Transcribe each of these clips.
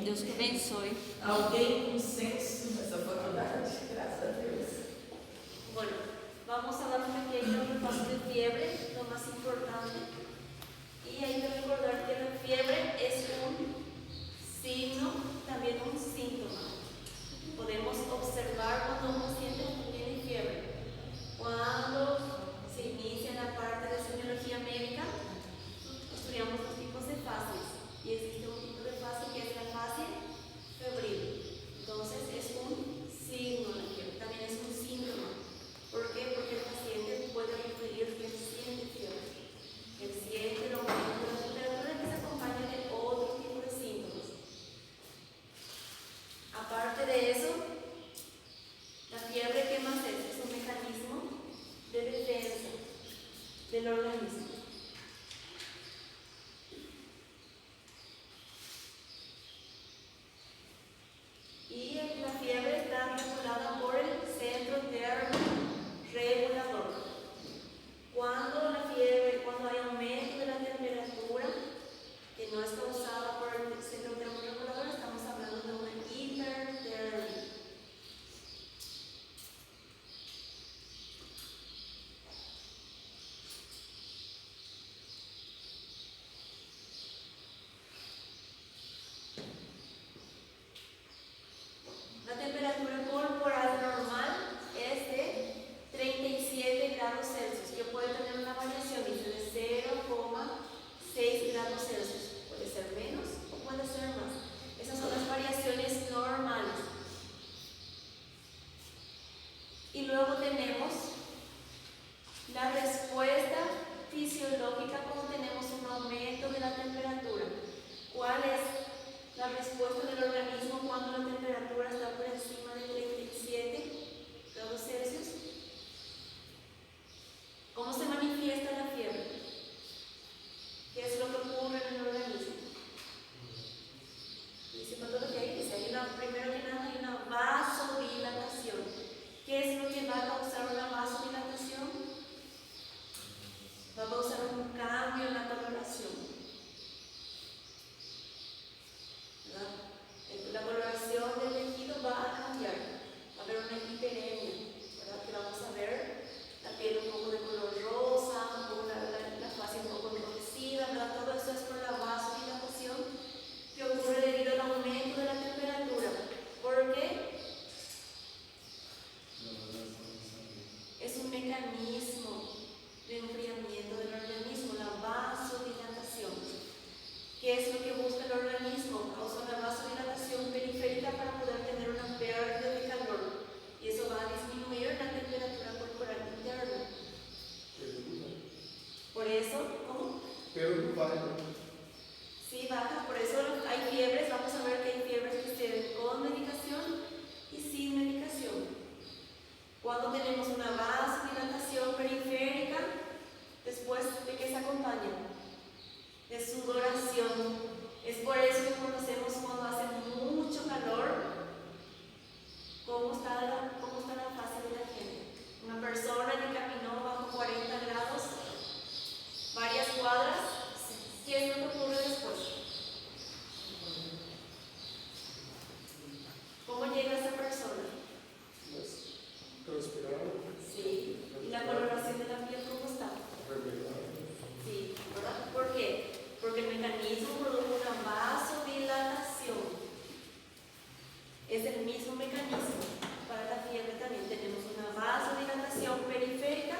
Deus que abençoe. Alguém com senso nessa faculdade, graças a Deus. Bueno, vamos a dar un pequeño repaso de fiebre, lo más importante. Y hay que recordar que la fiebre es un signo, también un síntoma. Podemos observar cuando uno siente que tiene fiebre. Cuando se inicia la parte de semiología médica, estudiamos los tipos de fases. Y existe un tipo de fase que es la fase febril. Entonces es un signo la fiebre, también es un síntoma. ¿Por qué? Porque el paciente puede referir que siente fiebre. Él siente el aumento de la temperatura que se acompaña de otro tipo de síntomas. Aparte de eso, la fiebre, ¿qué más es? Es un mecanismo de defensa del organismo. Y la fiebre está regulada por el centro termorregulador. Cuando hay aumento de la temperatura, que no es causada por el centro termorregulador, estamos hablando de una hipertermia. La temperatura corporal normal es de 37 grados Celsius, que puede tener una variación de 0,6 grados Celsius. Puede ser menos o puede ser más. Esas son las variaciones normales. Y luego tenemos la respuesta fisiológica cuando tenemos un aumento de la temperatura. ¿Cuál es la respuesta del organismo cuando la temperatura está por encima de 37 grados Celsius? ¿Cómo se manifiesta la fiebre? ¿Qué es lo que ocurre en el organismo? Dice patología ahí, dice, primero que nada hay una vasodilatación. ¿Qué es lo que va a causar una vasodilatación? Va a causar un cambio en la coloración. La coloración del tejido va a cambiar, va a haber una hiperemia, ¿verdad? Que vamos a ver la piel un poco de color rosa, la fase un poco enrojecida, ¿verdad? Todo eso es por la vasodilatación que ocurre debido al aumento de la temperatura. ¿Por qué? Es un mecanismo de enfriamiento del organismo, la vasodilatación. ¿Qué es lo que busca el organismo? Causa una vasodilatación periférica para poder tener una pérdida de calor. Y eso va a disminuir la temperatura corporal interna. Por eso, ¿cómo? Pero no baja. Sí, baja. Por eso hay fiebres. Vamos a ver que hay fiebres que se ven con medicación y sin medicación. Cuando tenemos una vasodilatación periférica, después de que se acompaña de sudoración. Es por eso que conocemos cuando hace mucho calor cómo está la fase de la gente. Una persona que caminó bajo 40 grados varias cuadras, ¿qué es lo que ocurre después? ¿Cómo llega esa persona? Transpirado. Sí. ¿Y la coloración de la piel cómo está? Sí, ¿verdad? ¿Por qué? Porque el mecanismo produjo una vasodilatación. Es el mismo mecanismo. Para la fiebre también tenemos una vasodilatación periférica.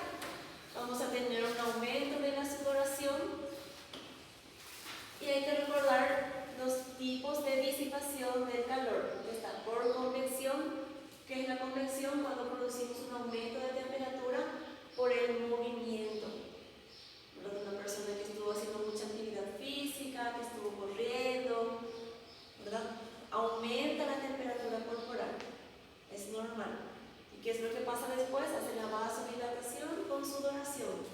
Vamos a tener un aumento de la sudoración. Y hay que recordar los tipos de disipación del calor. Está por convección. ¿Qué es la convección? Cuando producimos un aumento de temperatura por el movimiento. Una persona que estuvo haciendo mucha actividad física, que estuvo corriendo, ¿verdad? Aumenta la temperatura corporal. Es normal. ¿Y qué es lo que pasa después? Hace la vasodilatación con sudoración.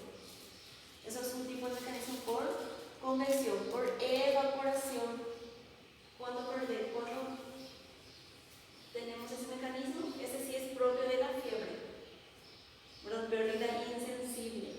Eso es un tipo de mecanismo por convección, por evaporación. Cuando tenemos ese mecanismo, ese sí es propio de la fiebre. ¿Verdad? Pérdida insensible.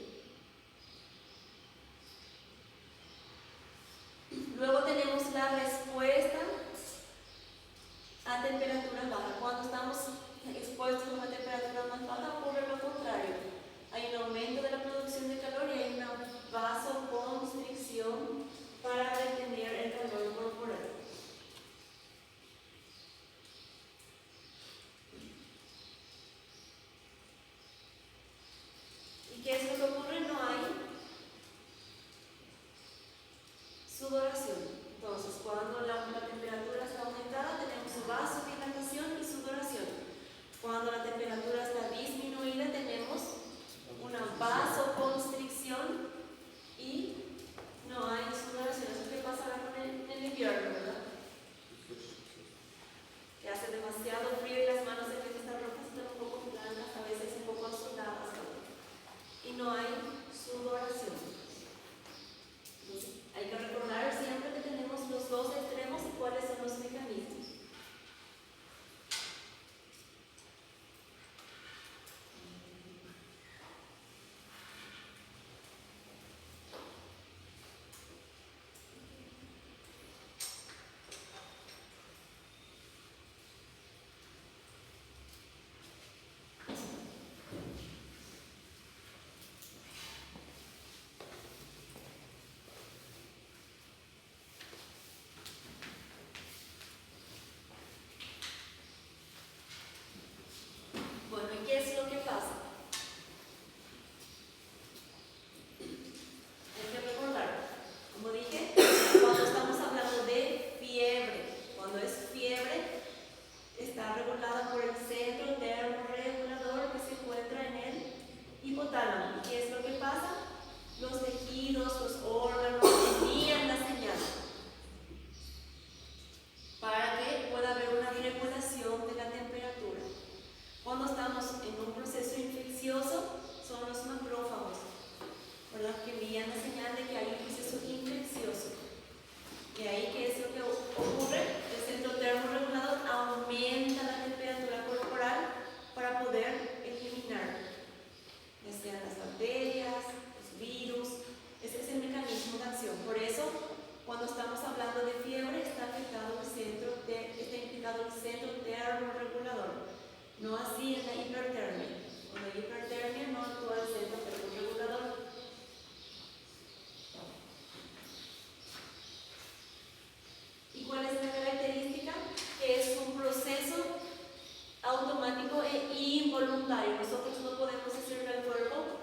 involuntario. Nosotros no podemos decirle al cuerpo,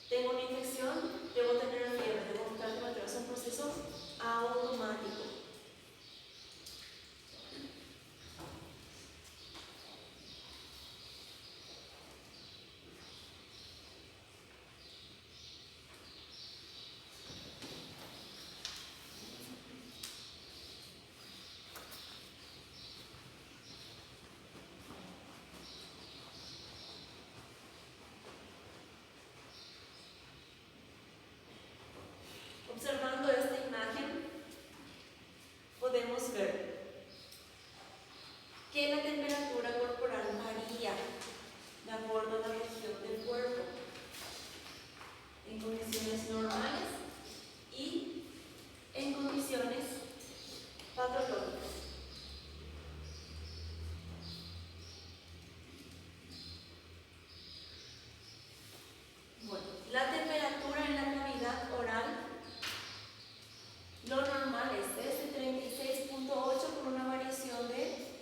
tengo una infección, debo tener fiebre, debo buscar temperatura. Es un proceso automático. Observando esta imagen, podemos ver que la temperatura corporal varía de acuerdo a la región del cuerpo en condiciones normales y en condiciones patológicas. Bueno, la temperatura en la cavidad oral, lo normal es desde 36.8 con una variación de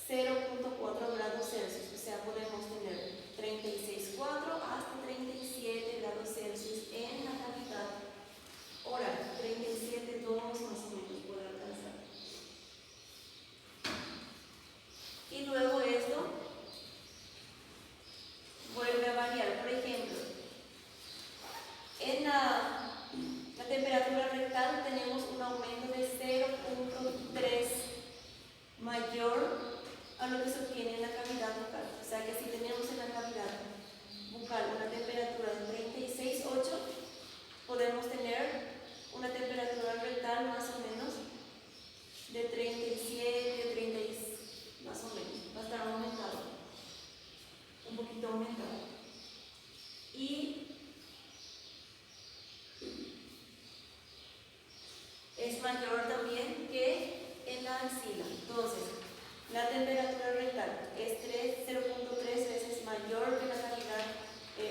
0.4 grados Celsius, o sea, podemos tener 36.4 hasta 37 grados Celsius en la cavidad oral, 37.2 más o menos puede alcanzar. Y luego esto vuelve a variar. Por ejemplo, en la temperatura rectal tenemos un aumento de 0.3 mayor a lo que se obtiene en la cavidad bucal. O sea que si tenemos en la cavidad bucal una temperatura de 36.8, podemos tener una temperatura rectal más o menos de 37, 30, más o menos. Va a estar aumentado, un poquito aumentado. Y es mayor también que en la axila. Entonces, la temperatura rectal es 0.3 veces mayor que la cavidad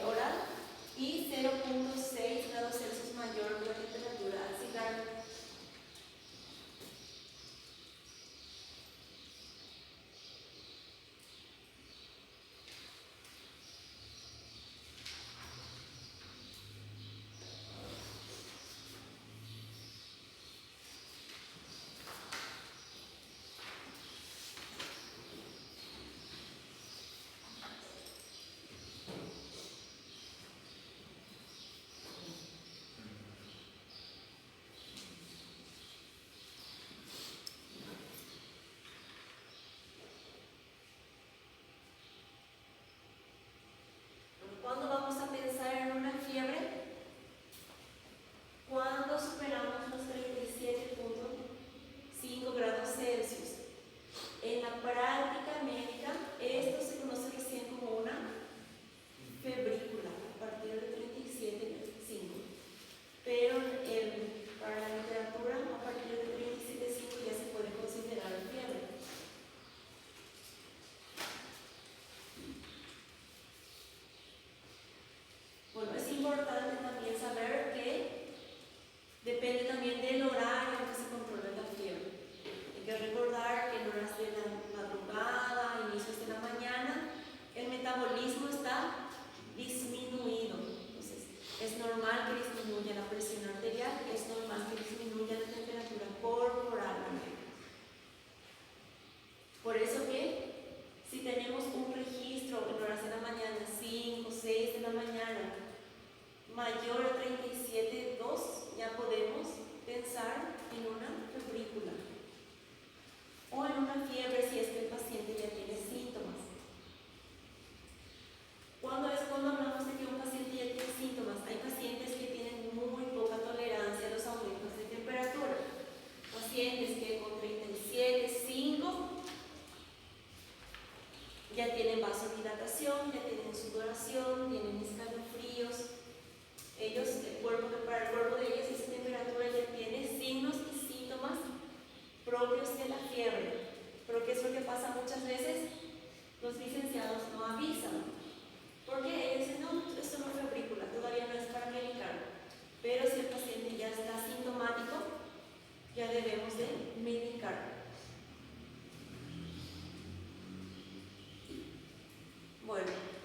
oral y 0.6 grados Celsius mayor que la temperatura axilar. ¿Cuándo vamos a pensar en una fiebre? Cuando superamos los 37.5 grados Celsius. En la práctica médica, esto se conoce recién como una febrícula, a partir de 37.5. Pero para la literatura, a partir de 37.5 ya se puede considerar fiebre. Bueno, es importante también saber que depende también del horario en que se controla la fiebre. Hay que recordar que en horas de la madrugada, inicios de la mañana, el metabolismo está disminuido. Entonces, es normal que disminuya la presión arterial, es normal que disminuya la temperatura corporal. Por eso que si tenemos un registro en horas de la mañana, 5, 6 de la mañana, mayor a 37.2, ya podemos pensar en una febrícula o en una fiebre si es que el paciente ya tiene síntomas. Cuando hablamos de que un paciente ya tiene síntomas, hay pacientes que tienen muy poca tolerancia a los aumentos de temperatura. Pacientes que con 37.5 ya tienen vasodilatación, ya tienen sudoración, tienen escalofríos. Para el cuerpo de ellos esa temperatura ya tiene signos y síntomas propios de la fiebre. Pero ¿qué es lo que pasa muchas veces? Los licenciados no avisan, porque ellos dicen, no, esto no es febrícula, todavía no es para medicar. Pero si el paciente ya está sintomático, ya debemos de medicar. Bueno.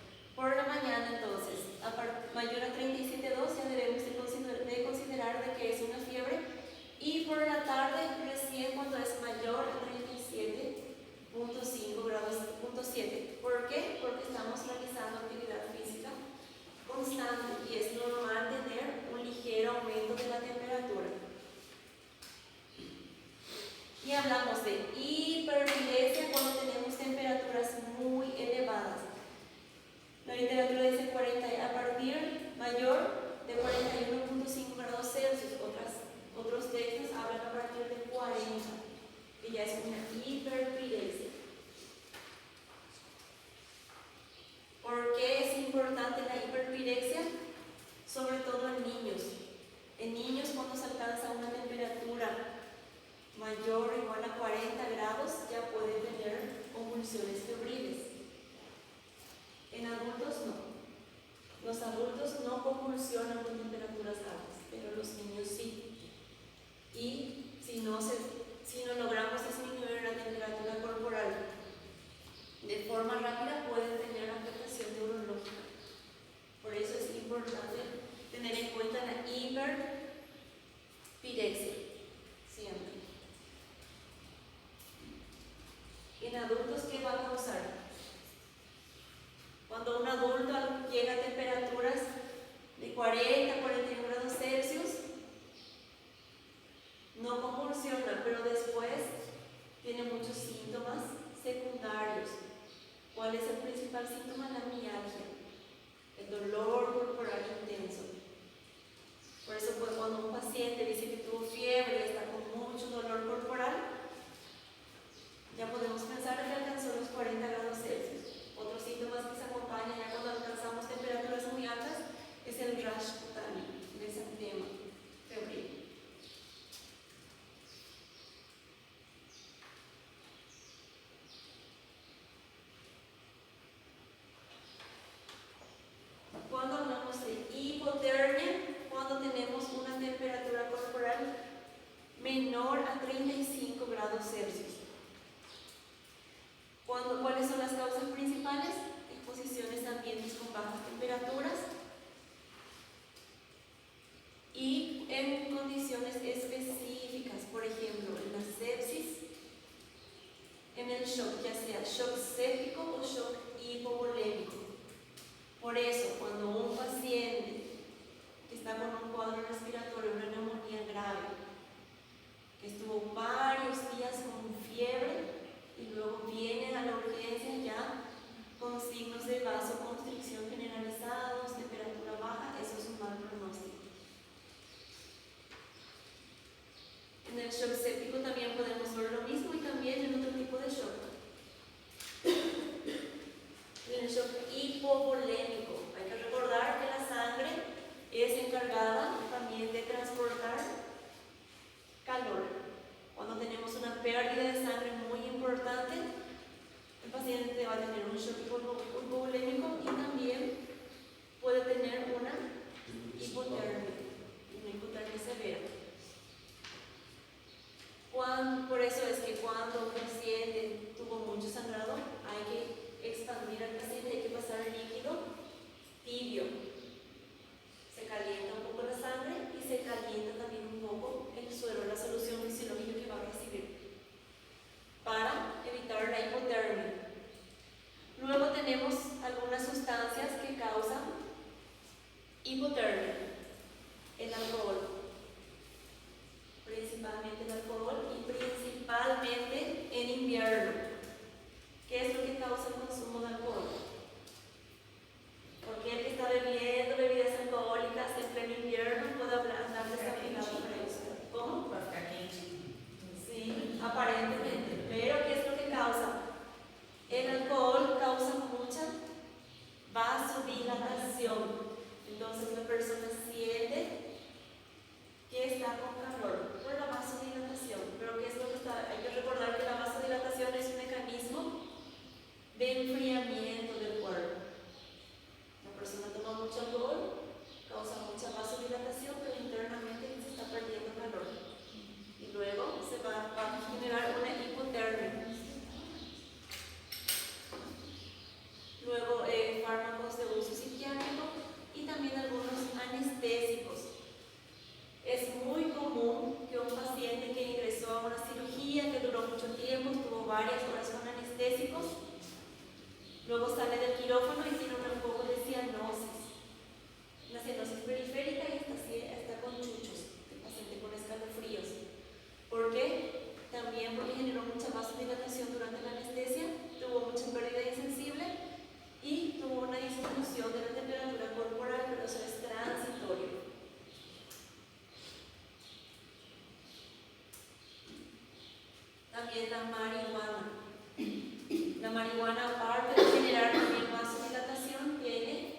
Y hablamos de hiperpirexia cuando tenemos temperaturas muy elevadas. La literatura dice 40, a partir mayor de 41.5 grados Celsius. Otros textos hablan a partir de 40, que ya es una hiperpirexia. ¿Por qué es importante la hiperpirexia? Sobre todo en niños. En niños, cuando se alcanza una temperatura mayor o igual a 40 grados, ya puede tener convulsiones febriles. En adultos no. Los adultos no convulsionan con temperaturas altas, pero los niños sí. Y si no logramos disminuir la temperatura corporal de forma rápida, pueden tener afectación neurológica. Por eso es importante tener en cuenta la hiperpirexia siempre. En adultos, ¿qué va a causar? Cuando un adulto llega a temperaturas de 40 a 41 grados Celsius, no convulsiona, pero después tiene muchos síntomas secundarios. ¿Cuál es el principal síntoma? La mialgia, el dolor corporal intenso. Por eso, pues, cuando un paciente dice que tuvo fiebre, está con mucho dolor corporal, ya podemos pensar que alcanzó los 40 grados Celsius. Otros síntomas que se acompañan ya cuando alcanzamos temperaturas muy altas es el rash cutáneo, el exantema febril. Cuando hablamos de hipotermia, cuando tenemos una temperatura corporal menor a 35 grados Celsius. ¿Cuáles son las causas principales? Exposiciones a ambientes con bajas temperaturas y en condiciones específicas, por ejemplo, en la sepsis, en el shock, ya sea shock séptico o shock hipovolémico. Por eso, cuando un paciente que está con un cuadro respiratorio, una neumonía grave, que estuvo varios días con fiebre y luego viene a la urgencia ya con signos de vasoconstricción generalizados, temperatura baja, eso es un mal pronóstico. En el shock séptico también podemos ver lo mismo y también en otro tipo de shock. En el shock hipovolémico, hay que recordar que la sangre es encargada también de transportar calor. Cuando tenemos una pérdida de sangre muy importante, el paciente va a tener un shock hipovolémico y también puede tener una hipotermia severa. Por eso es que cuando un paciente tuvo mucho sangrado, hay que expandir al paciente, hay que pasar líquido tibio. Se calienta un poco la sangre y se calienta también un poco el suero, la solución fisiológica que va a recibir, para evitar la hipotermia. Luego tenemos algunas sustancias que causan hipotermia. El alcohol, principalmente el alcohol y principalmente en invierno. ¿Qué es lo que causa el consumo de alcohol? Porque el que está bebiendo bebidas alcohólicas en pleno invierno puede andar desafinado por eso. ¿Cómo? Para ficar quente. Sí, aparentemente. Pero ¿qué es lo que causa? El alcohol causa mucha vasodilatación. Entonces la persona siente que está con calor por la vasodilatación. Pero ¿qué es lo que está? Hay que recordar que la vasodilatación es un mecanismo de enfriamiento del cuerpo. La persona toma mucho alcohol, causa mucha vasodilatación, pero internamente se está perdiendo calor. Y luego se va a generar una hipotermia. Luego fármacos de uso psiquiátrico y también algunos anestésicos. Es muy común que un paciente que ingresó a una cirugía que duró mucho tiempo, estuvo varias horas con anestésicos, luego sale del quirófano y tiene un poco de cianosis. La cianosis periférica y está con chuchos, el paciente con escalofríos. ¿Por qué? También También la marihuana. La marihuana, aparte de generar también vasodilatación, tiene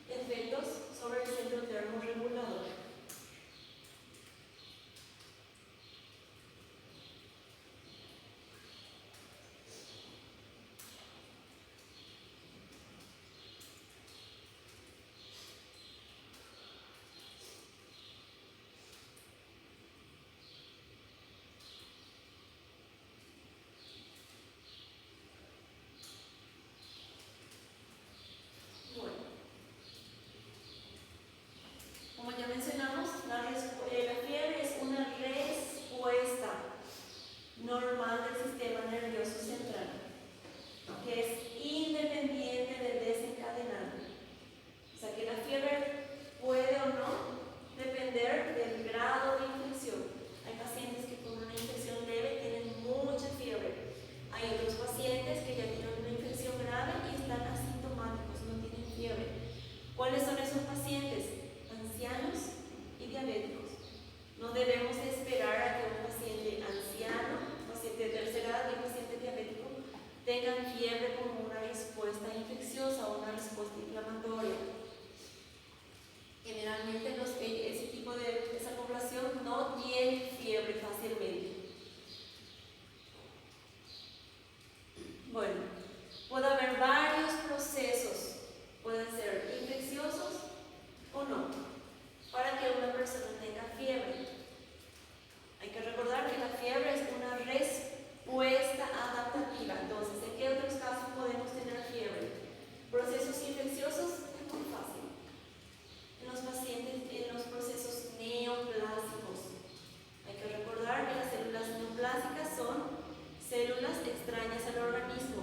efectos sobre el centro termorregulador. Como ya mencionamos, la fiebre es una respuesta normal del sistema nervioso central, que es independiente del desencadenante. O sea que la fiebre puede o no depender del grado de infección. Hay pacientes que con una infección leve tienen mucha fiebre. Hay otros pacientes que ya tienen una infección grave y están asintomáticos, no tienen fiebre. ¿Cuáles son esos pacientes? Ancianos y diabéticos. No debemos esperar a que un paciente anciano, un paciente de tercera edad y un paciente diabético tengan fiebre como una respuesta infecciosa o una respuesta inflamatoria. Generalmente ese tipo de esa población no tiene fiebre fácilmente. Bueno, puede haber varios procesos, pueden ser infecciosos o no, para que una persona tenga fiebre. Hay que recordar que la fiebre es una respuesta adaptativa. Entonces, ¿en qué otros casos podemos tener fiebre? Procesos infecciosos es muy fácil. En los pacientes, en los procesos neoplásicos. Hay que recordar que las células neoplásicas son células extrañas al organismo.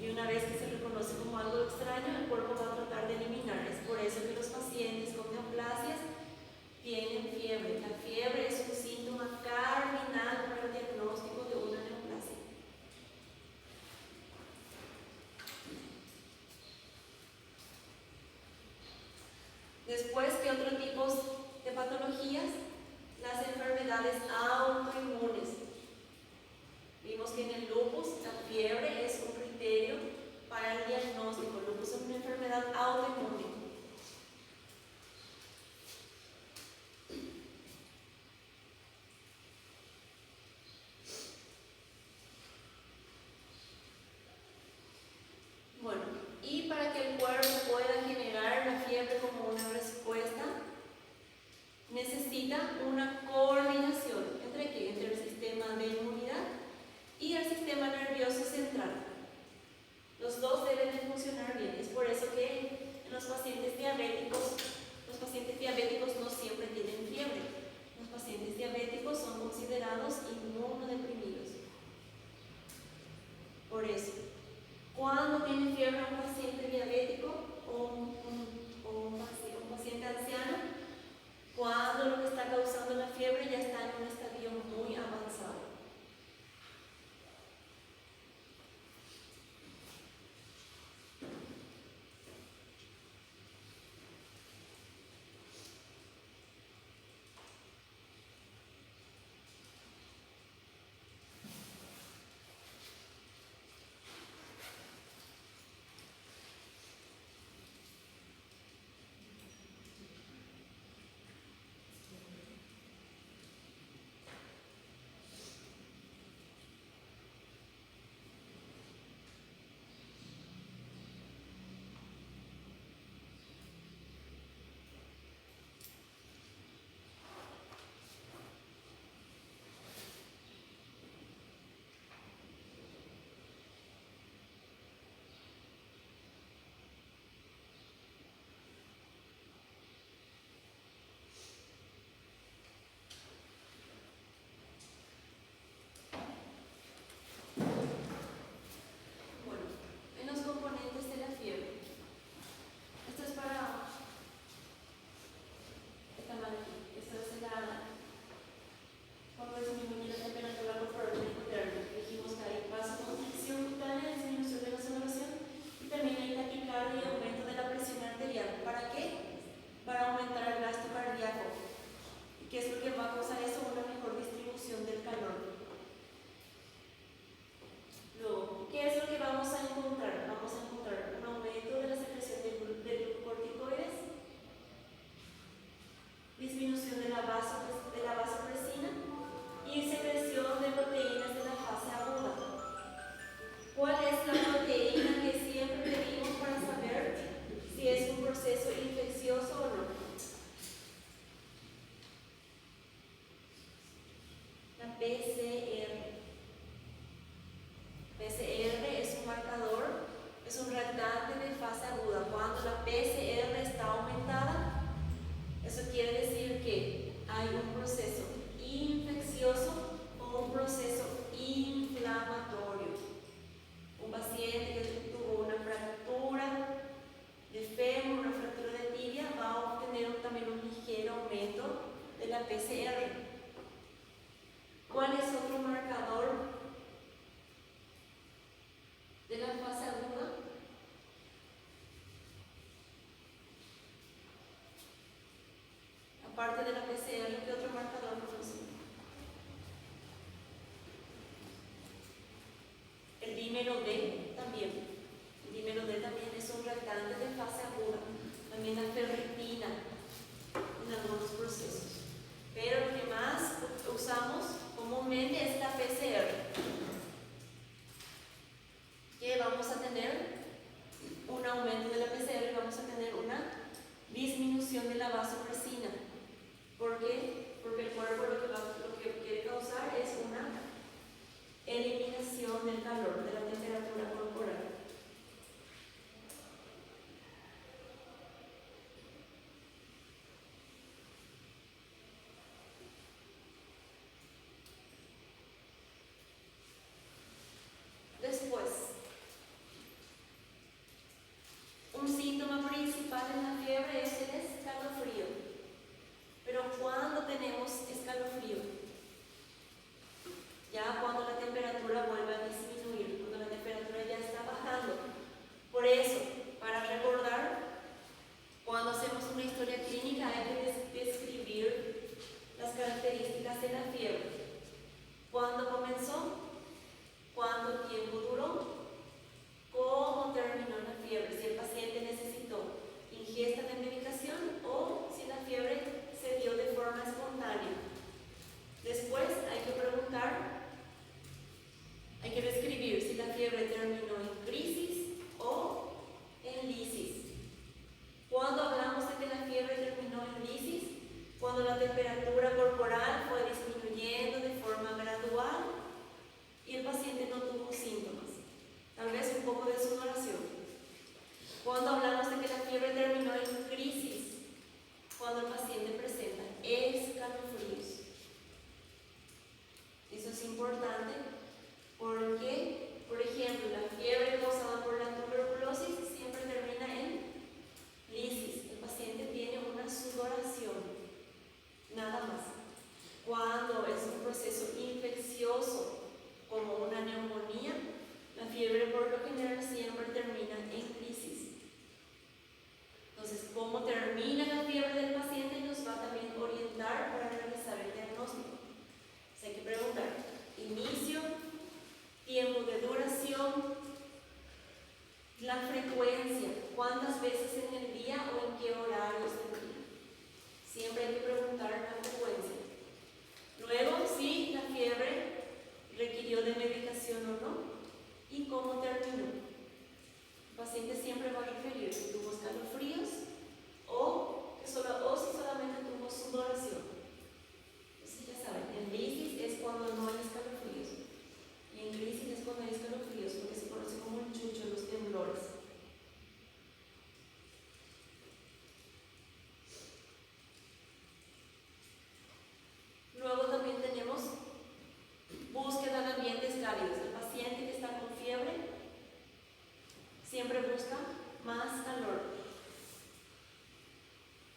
Y una vez que se reconoce como algo extraño, el cuerpo va a tratar de eliminar. Es por eso que los pacientes con neoplasias tienen fiebre. La fiebre es un síntoma cardinal para el diagnóstico de una neoplasia. Después, ¿qué otros tipos de patologías? Las enfermedades autoinmunes. Vimos que en el lupus la fiebre es un criterio para el diagnóstico. El lupus es una enfermedad autoinmune. aparte de la PCR, ¿qué otro marcador conocen? El dímero D también. El dímero D también es un reactante de fase aguda. También la ferritina en algunos procesos. Pero lo que más usamos comúnmente es la PCR. Que vamos a tener un aumento de la PCR y vamos a tener una disminución de la vasopresina. ¿Por qué? Porque el cuerpo lo que quiere causar es una eliminación del calor, de la temperatura corporal. Después, un síntoma principal en la fiebre es el escalofrío. Pero ¿cuándo tenemos escalofrío? Ya cuando la temperatura vuelve a disminuir, cuando la temperatura ya está bajando. Por eso, para recordar, cuando hacemos una historia clínica hay que describir las características de la fiebre. ¿Cuándo comenzó? ¿Cuánto tiempo duró? ¿Cómo terminó la fiebre? Si el paciente necesitó ingesta de medicación o si la fiebre se dio de forma espontánea. Después hay que preguntar, hay que describir si la fiebre terminó en crisis o en lisis. ¿Cuándo hablamos de que la fiebre terminó en lisis? Cuando la temperatura corporal fue disminuyendo de forma gradual y el paciente no tuvo síntomas, tal vez un poco de sudoración. Cuando hablamos de que la fiebre terminó en crisis, cuando el paciente presenta escalofríos. Eso es importante porque, por ejemplo, la fiebre causada por la tuberculosis siempre termina en lisis. El paciente tiene una sudoración, nada más. Cuando es un proceso infeccioso, como una neumonía, la fiebre por lo general siempre termina en crisis. Entonces, cómo termina la fiebre del paciente nos va también a orientar para realizar el diagnóstico. Entonces, hay que preguntar inicio, tiempo de duración, la frecuencia, cuántas veces en el día o en qué horarios del día. Siempre hay que preguntar la frecuencia. Luego, si la fiebre requirió de medicación o no y cómo terminó. El paciente siempre va a referir si tuvo escalofríos o si solamente tuvo sudoración. Entonces ya saben, en lisis es cuando no hay escalofríos y en crisis es cuando hay escalofríos, lo que se conoce como el chucho, los temblores. Luego también tenemos búsqueda de ambientes cálidos. El paciente que está con fiebre siempre busca más calor.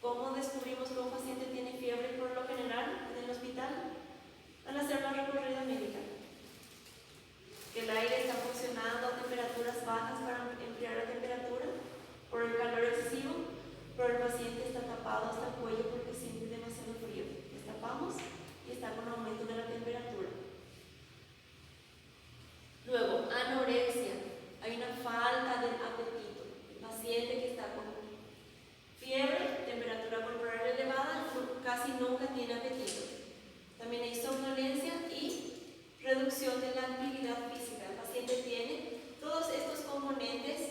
¿Cómo descubrimos que un paciente tiene fiebre por lo general en el hospital? Al hacer la recorrida médica. Que el aire está funcionando a temperaturas bajas para enfriar la temperatura por el calor excesivo, pero el paciente está tapado hasta el cuello porque siente demasiado frío. Destapamos y está con aumento de la temperatura. Luego, anorexia. Hay una falta de apetito. El paciente que está con fiebre, temperatura corporal elevada, casi nunca tiene apetito. También hay somnolencia y reducción de la actividad física. El paciente tiene todos estos componentes,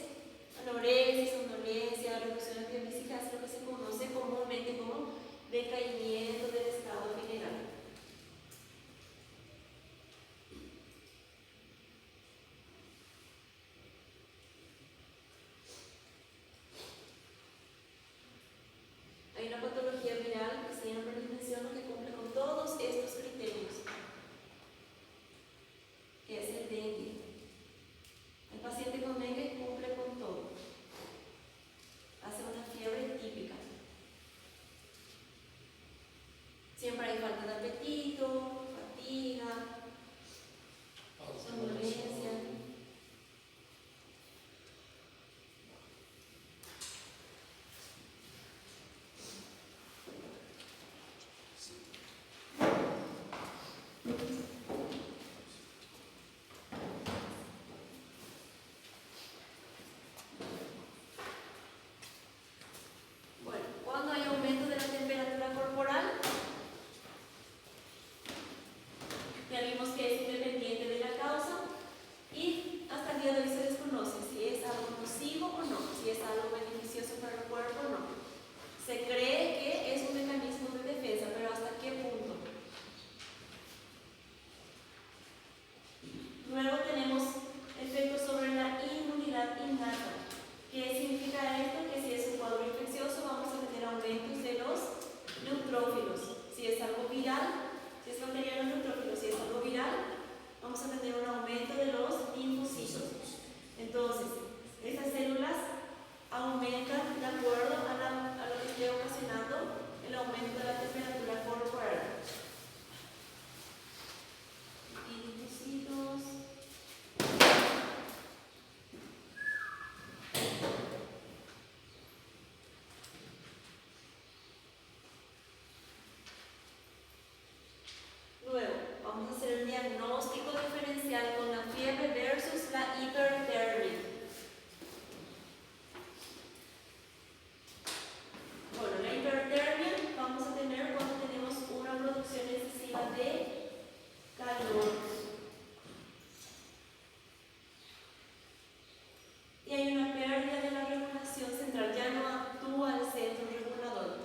anorexia, somnolencia, reducción de la actividad física, es lo que se conoce comúnmente como decaimiento del estado general. Hay una patología viral que siempre les menciono que cumple con todos estos criterios, que es el dengue. El paciente con dengue cumple con todo. Hace una fiebre típica. Siempre hay falta de apetito. Luego tenemos efectos sobre la inmunidad innata. ¿Qué significa esto? Que si es un cuadro infeccioso vamos a tener aumentos de los neutrófilos. Si es algo viral, si es bacteriano neutrófilo, si es algo viral, vamos a tener un aumento de los linfocitos. Entonces, estas células aumentan de acuerdo a lo que esté ocasionando el aumento de la temperatura corporal. Linfocitos. Luego, vamos a hacer el diagnóstico diferencial con la fiebre versus la hipertermia. Bueno, la hipertermia vamos a tener cuando tenemos una producción excesiva de calor. Y hay una pérdida de la regulación central, ya no actúa el centro regulador.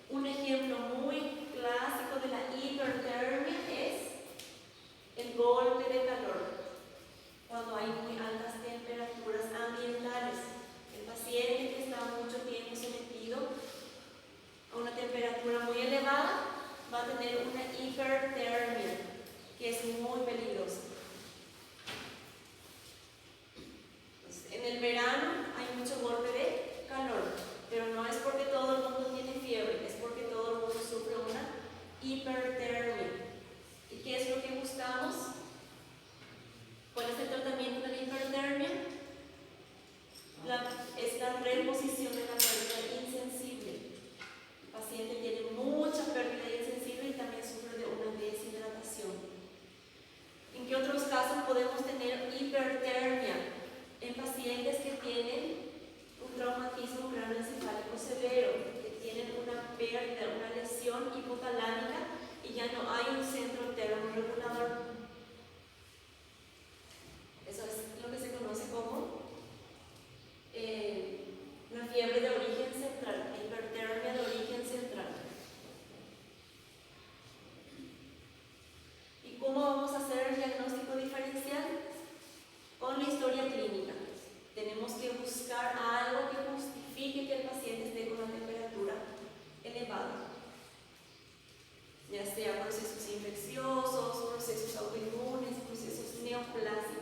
Un ejemplo muy clásico de la hipertermia es el golpe de calor. Cuando hay muy altas temperaturas ambientales, el paciente que está mucho tiempo sometido a una temperatura muy elevada va a tener una hipertermia, que es muy peligrosa. En el verano hay mucho golpe de calor, pero no es porque todo el mundo tiene fiebre, es porque todo el mundo sufre una hipertermia. ¿Y qué es lo que buscamos? ¿Cuál es el tratamiento de la hipertermia? Es la reposición de la pérdida insensible. El paciente tiene mucha pérdida insensible y también sufre de una deshidratación. ¿En qué otros casos podemos tener hipertermia? En pacientes que tienen un traumatismo cráneoencefálico severo, que tienen una pérdida, una lesión hipotalámica y ya no hay un centro termorregulador. Eso es lo que se conoce como una fiebre de origen central, hipertermia de origen central. ¿Y cómo vamos a hacer el diagnóstico diferencial? Con la historia clínica. Tenemos que buscar algo que justifique que el paciente esté con una temperatura elevada, ya sea procesos infecciosos, procesos autoinmunes, procesos neoplásicos.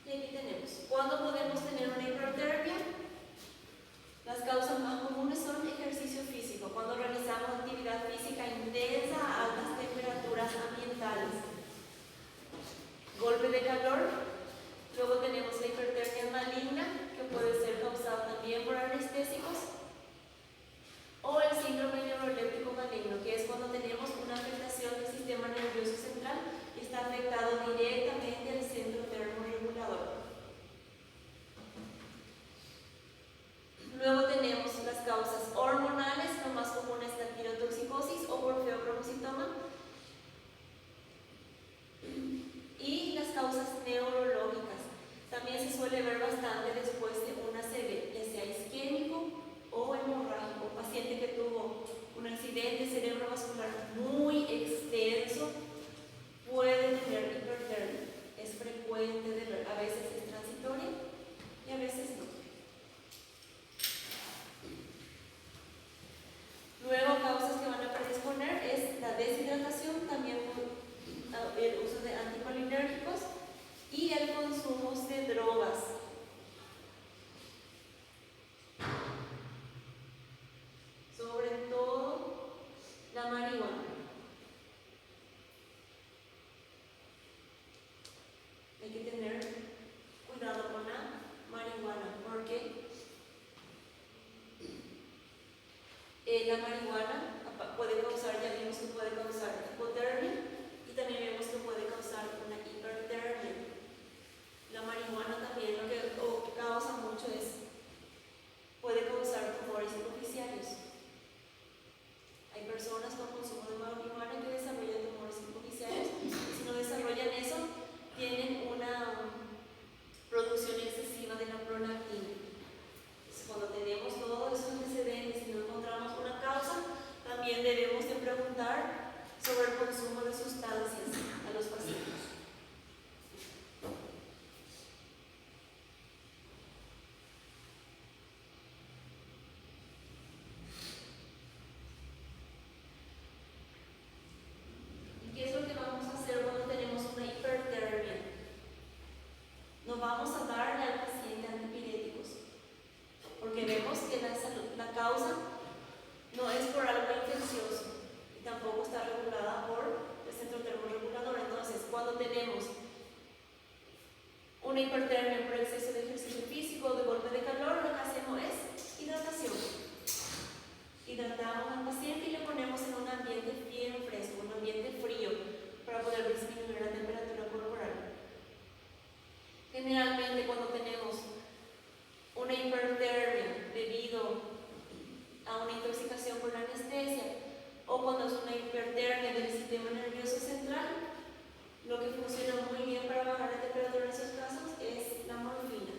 Y aquí tenemos, ¿cuándo podemos tener una hipertermia? Las causas más comunes son ejercicio físico, cuando realizamos actividad física intensa a altas temperaturas ambientales. Golpe de calor. Luego tenemos la hipertermia maligna, que puede ser causada también por anestésicos, o el síndrome neuroléptico maligno, que es cuando tenemos una afectación del sistema nervioso central y está afectado directamente al centro termorregulador. Luego tenemos las causas hormonales, lo más común es la tirotoxicosis o por feocromocitoma, y las causas neurológicas. También se suele ver bastante después de una CV, ya sea isquémico o hemorrágico. Un paciente que tuvo un accidente cerebrovascular muy extenso puede tener hipertermia. Es frecuente de ver, a veces es transitoria y a veces no. Luego, causas que van a predisponer es la deshidratación, también el uso de anticolinérgicos y el consumo de drogas. Sobre todo la marihuana. Hay que tener cuidado con la marihuana porque la marihuana puede causar, ya vimos que puede causar hipotermia y también vemos que puede causar una hipertermia. La marihuana también lo que causa mucho puede causar tumores superficiales. Hay personas con consumo de marihuana que desarrollan tumores superficiales y si no desarrollan eso, una hipertermia por exceso de ejercicio físico o de golpe de calor, lo que hacemos es hidratación. Hidratamos al paciente y le ponemos en un ambiente bien fresco, un ambiente frío, para poder disminuir la temperatura corporal. Generalmente cuando tenemos una hipertermia debido a una intoxicación por la anestesia o cuando es una hipertermia del sistema nervioso central, lo que funciona muy bien para bajar la temperatura en esos casos es la morfina.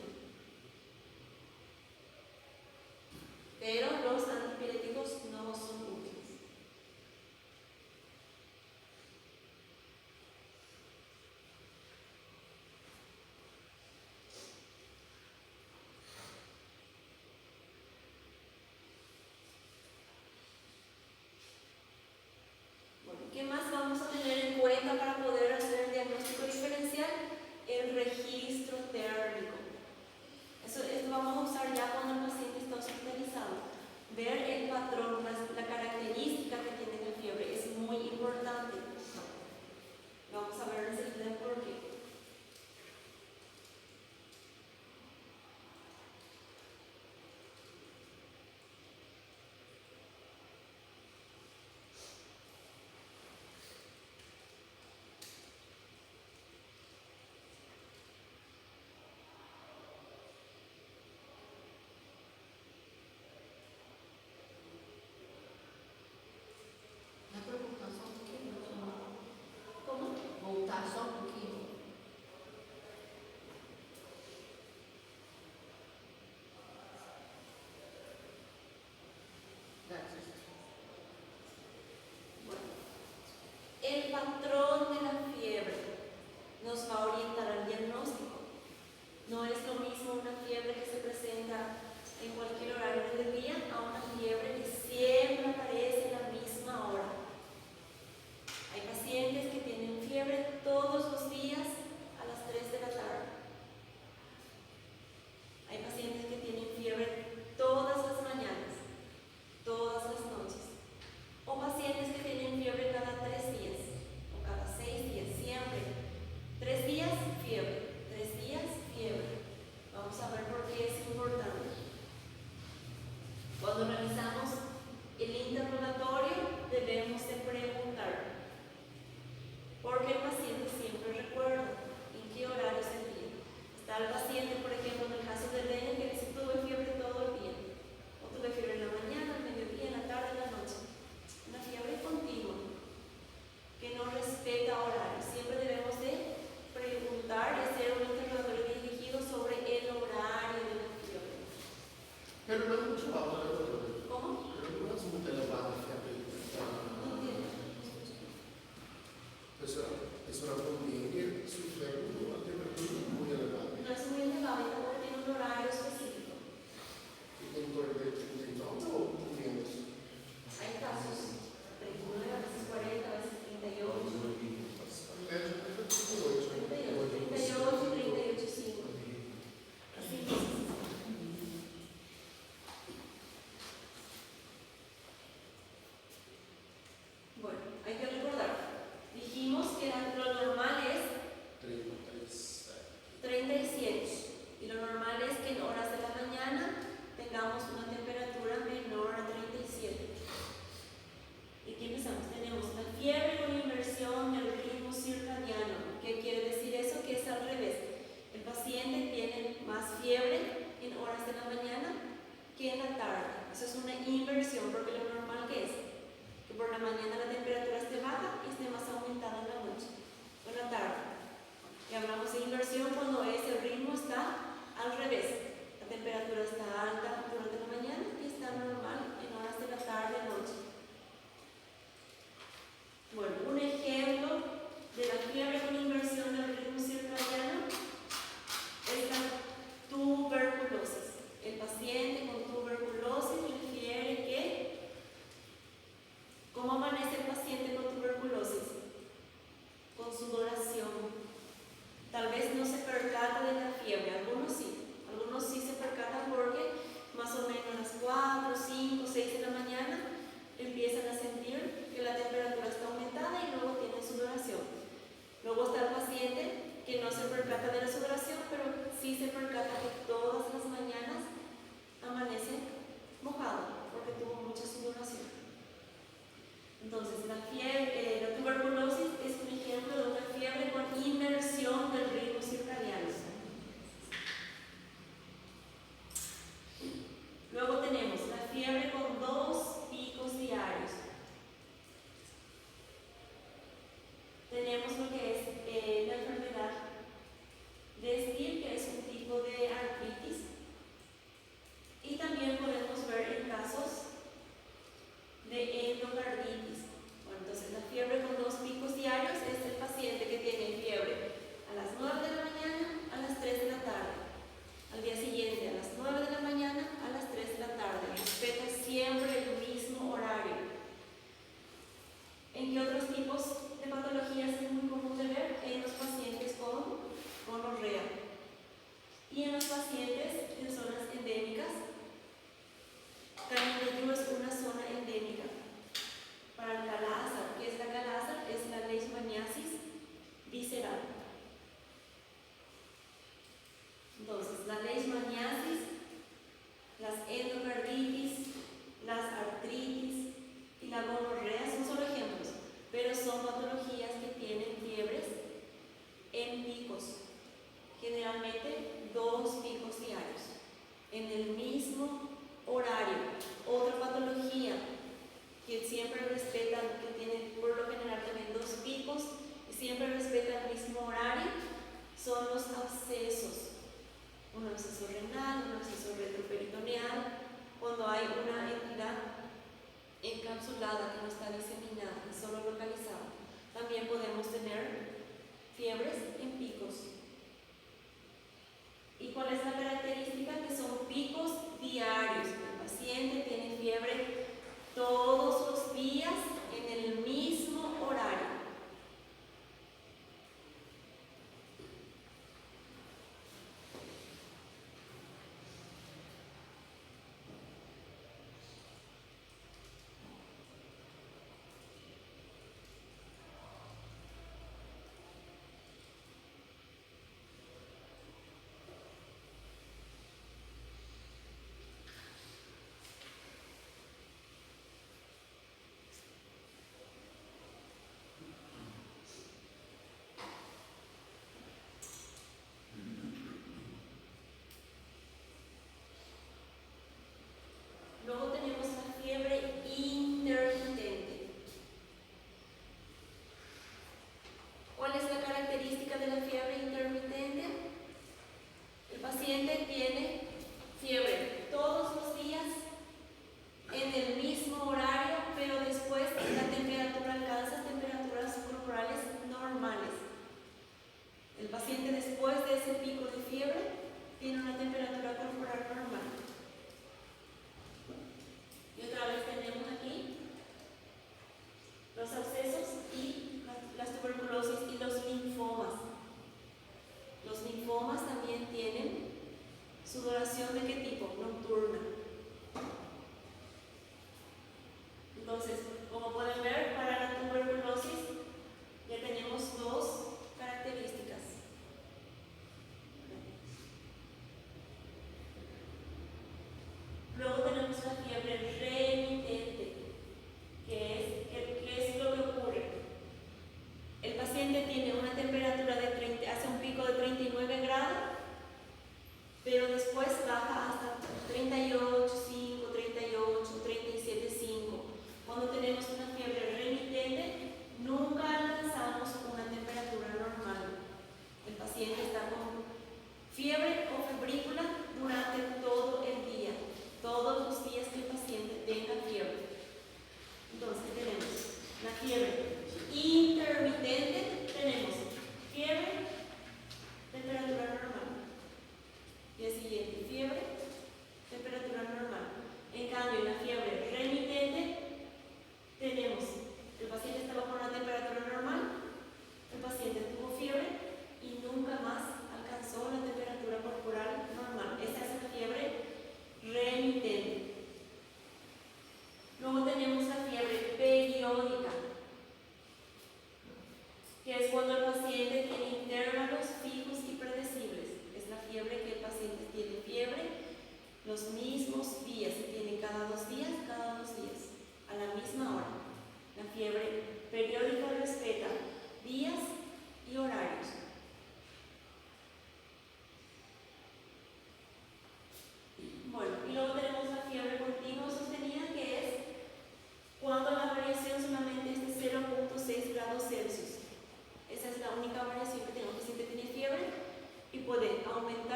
Pero los antipiréticos no son útiles. Bueno, ¿qué más vamos a tener en cuenta para poder hacer el diagnóstico diferencial? El registro térmico. Esto vamos a usar ya cuando el paciente está hospitalizado. Ver el patrón, la característica que tiene la fiebre es muy importante. Vamos a ver enseguida por qué. Dá para voltar só um pouquinho? ¿Cómo? Voltar só um pouquinho? Gracias. Bueno, el patrón de la fiebre nos va a orientar al diagnóstico. No es lo mismo una fiebre que se presenta en cualquier horario del día a una fiebre que siempre aparece a la misma hora. Hay pacientes que tienen fiebre todos los días a las 3 de la tarde. Hay pacientes que tienen fiebre todas las mañanas, todas las noches. O pacientes que tienen fiebre cada 3 días o cada 6 días, siempre. 3 días, fiebre. 3 días, fiebre. Vamos a ver por qué es importante. Cuando realizamos el interrogatorio, debemos de preguntar. Porque el paciente siempre recuerda en qué horario se tiene. Está el paciente, por ejemplo, en el caso de Elena, que dice: tuve fiebre todo el día. O tuve fiebre en la mañana, al mediodía, en la tarde, en la noche. Una fiebre continua, que no respeta horarios. Siempre debemos de preguntar y hacer un interrogatorio dirigido sobre el horario de la fiebre. Pero não é muito alta, né, doutora? ¿Cómo? Pero não é muito elevada a febre. No entiendo. Isso era conveniente se o febre não a temperatura muito elevada. No es muy elevado, porque tiene un horario específico. E tem torno de 39 ou menos? Hay casos 39, a veces 40, a veces 38. A média é 38, né? 38, 38,5. Así es. Bueno, hay que recordar. Dijimos que lo normal es 37. Y lo normal es que en horas de la mañana tengamos una temperatura menor a 37. ¿Y qué empezamos? Tenemos la fiebre con inversión del ritmo circadiano. ¿Qué quiere decir eso? Que es al revés. El paciente tiene más fiebre en horas de la mañana que en la tarde. Eso es una inversión, porque lo normal que es que por la mañana la temperatura esté baja y esté más aumentada en la noche o en la tarde. Y hablamos de inversión cuando el ritmo está al revés. La temperatura está alta durante la mañana y está normal en horas de la tarde noche. Bueno, un ejemplo de la fiebre con inversión del ritmo circadiano es la tuberculosis. El paciente con tuberculosis refiere que, ¿cómo amanece el paciente con tuberculosis? Con sudoración. Tal vez no se percata de la fiebre, algunos sí se percatan porque más o menos a las 4, 5 que no se percata de la sudoración, pero sí se percata que todas las mañanas amanece mojado porque tuvo mucha sudoración. Entonces, la tuberculosis es un ejemplo de una fiebre con inversión del ritmo circadiano. Luego tenemos la fiebre con 2 picos diarios. Tenemos lo que es la enfermedad de Still, que es un tipo de artritis. Y también podemos ver en casos de endocarditis. Bueno, entonces la fiebre con 2 picos diarios es el paciente que tiene fiebre a las 9 de la mañana a las 3 de la tarde. Al día siguiente a las 9 de la mañana a las 3 de la tarde. Respeta siempre el mismo horario. ¿En qué otros tipos de patologías es muy común de ver? En los pacientes con gonorrea y en los pacientes en zonas endémicas. Canindeyú es una zona endémica. Para el calázar, ¿qué es la calázar? Es la leishmaniasis visceral. Entonces, la leishmaniasis, las endocarditis, las artritis y la gonorrea son solo ejemplos, pero son patologías que tienen fiebres en picos, generalmente 2 picos diarios, en el mismo horario. Otra patología que siempre respetan, que tiene por lo general también 2 picos y siempre respetan el mismo horario, son los abscesos. Un absceso renal, un absceso retroperitoneal, cuando hay una entidad encapsulada que no está diseminada, es solo localizada. También podemos tener fiebres en picos. ¿Y cuál es la característica? Que son picos diarios. El paciente tiene fiebre todos los días en el mismo horario. Luego tenemos la fiebre intermitente. ¿Cuál es la característica de la fiebre intermitente? El paciente tiene fiebre todos los días en el mismo horario, pero después la temperatura alcanza temperaturas corporales normales. El paciente después de ese pico de fiebre tiene una temperatura corporal normal. Y otra vez tenemos aquí los abscesos y las tuberculosis y los linfomas. Los linfomas también tienen sudoración de qué tipo? Nocturna. Entonces, como pueden ver, para la tuberculosis ya tenemos 2 características.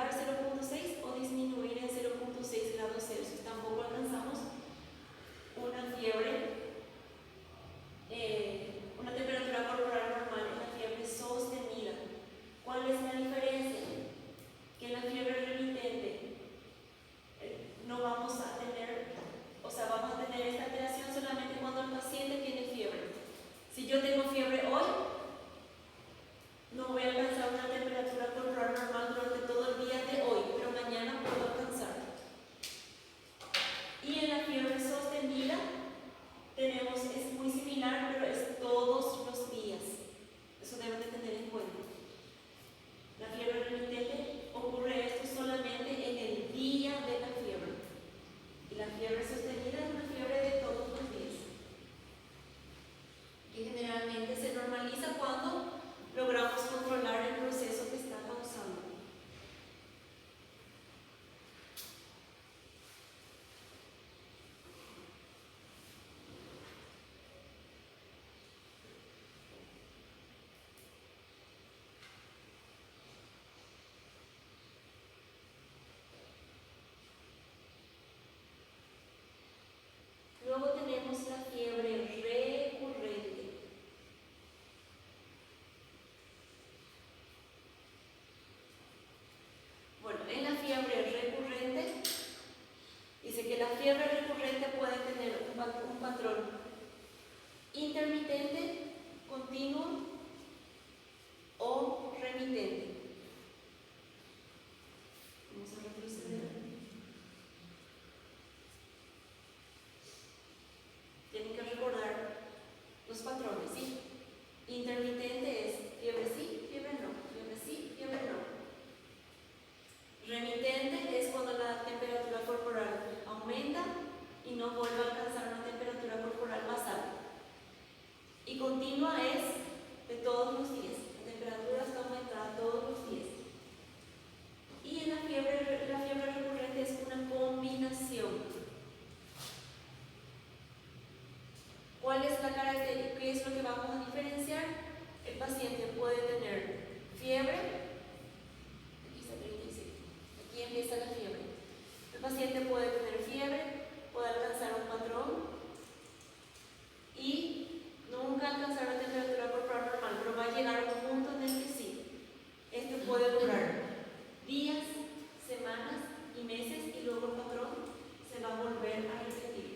aumentar 0.6 o disminuir en 0.6 grados Celsius. Tampoco alcanzamos una fiebre, una temperatura corporal normal en la fiebre sostenida. ¿Cuál es la diferencia? Que en la fiebre remitente no vamos a tener, o sea, vamos a tener esta alteración solamente cuando el paciente tiene fiebre. Si yo tengo fiebre hoy, no voy a alcanzar una temperatura corporal normal durante todo el día de hoy, pero mañana puedo alcanzar. Y en la fiebre sostenida tenemos, es muy similar, pero es todos los días. Eso deben de tener en cuenta. La fiebre remitente ocurre esto solamente en el día de la fiebre. Y la fiebre sostenida es una fiebre de todos los días. Y generalmente se normaliza cuando logramos controlar el proceso que está causando. Luego tenemos la fiebre recurrente. Bueno, en la fiebre recurrente, dice que la fiebre recurrente puede tener un patrón intermitente, continuo o remitente. Vamos a retroceder. Tienen que recordar los patrones, ¿sí? Intermitente es fiebre sí, fiebre no, fiebre sí, fiebre no. Remitente es cuando la temperatura corporal aumenta y no vuelve a alcanzar una temperatura corporal más alta. Y continua es de todos los días. La temperatura está aumentada todos los días. Y en la fiebre recurrente es una combinación. ¿Cuál es la característica? ¿Qué es lo que vamos a diferenciar? El paciente puede tener fiebre. Aquí está 35. Aquí empieza la fiebre. El paciente puede tener fiebre, puede alcanzar un patrón y nunca alcanzar una temperatura corporal normal, pero va a llegar a un punto en el que sí. Esto puede durar días, semanas y meses, y luego el patrón se va a volver a repetir.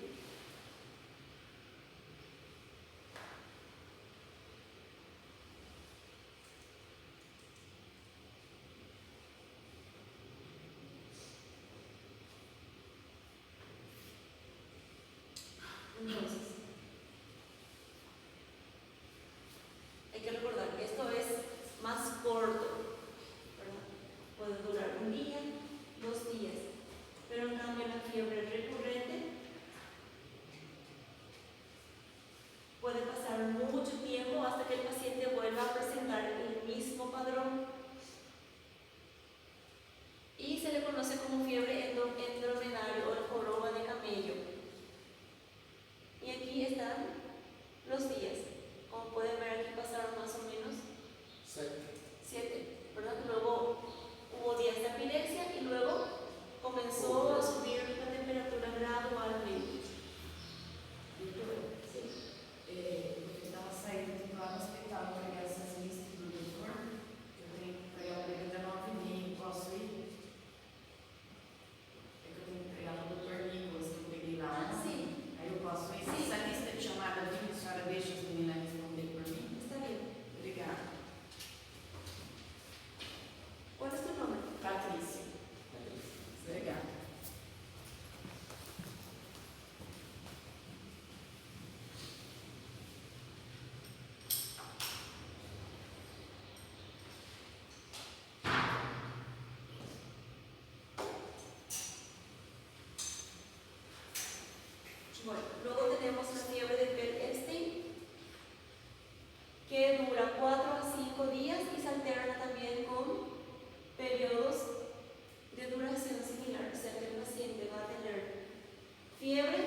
Entonces, hay que recordar que esto es más corto, ¿verdad? Puede durar un día, 2 días, pero en cambio la fiebre recurrente puede pasar mucho tiempo hasta que el paciente vuelva a presentar el mismo padrón. Y se le conoce como fiebre endromedario o joroba de camello. Y aquí están los días. Como pueden ver, aquí pasaron más o menos 7, ¿verdad? Luego hubo días de epilepsia y luego comenzó a subir la temperatura gradualmente. Sí. Porque estava saindo lá no hospital para pegar essas listas do doutor. Eu tenho que pegar o dia 19h30, posso ir? É que eu tenho que pegar no doutor Nicolas, que eu peguei lá. Ah, sim. Aí eu posso ir. Sim. Essa lista de chamada vinha, a senhora deixa as meninas responder por mim? Está bien. Obrigada. ¿Cuál es tu nombre? Patrícia. Obrigada. Bueno, luego tenemos la fiebre de Bell-Epstein, que dura 4 a 5 días y se alterna también con periodos de duración similar. O sea que el paciente va a tener fiebre,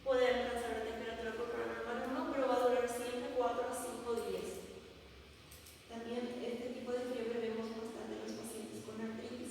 puede alcanzar la temperatura corporal normal o no, pero va a durar siempre 4 a 5 días. También este tipo de fiebre vemos bastante en los pacientes con artritis.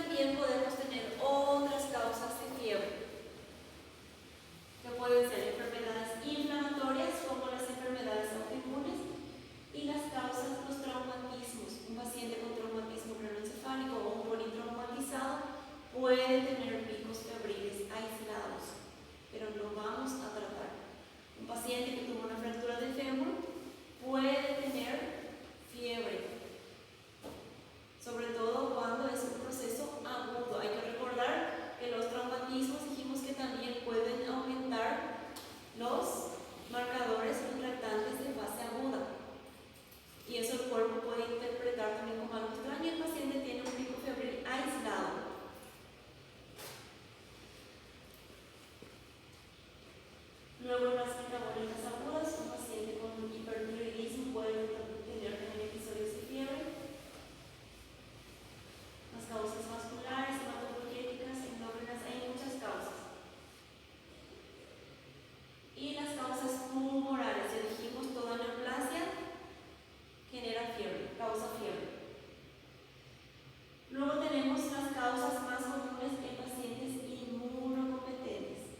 también podemos tener otras causas de fiebre, que pueden ser enfermedades inflamatorias como las enfermedades autoinmunes y las causas, los traumatismos. Un paciente con traumatismo craneoencefálico o un politraumatizado puede tener picos febriles aislados, pero no vamos a tratar. Un paciente que tuvo una fractura de fémur puede tener fiebre, sobre todo cuando es un proceso agudo. Hay que recordar que los traumatismos dijimos que también pueden aumentar los marcadores contractantes de fase aguda, y eso el cuerpo puede interpretar también como algo extraño y el paciente tiene un pico febril aislado. Luego las metabólicas agudas, un paciente con hipertiroidismo puede tener también episodios de fiebre. Las causas vasculares, hematopoyéticas, endógenas, hay muchas causas. Y las causas tumorales, ya dijimos, toda neoplasia genera fiebre, causa fiebre. Luego tenemos las causas más comunes en pacientes inmunocompetentes.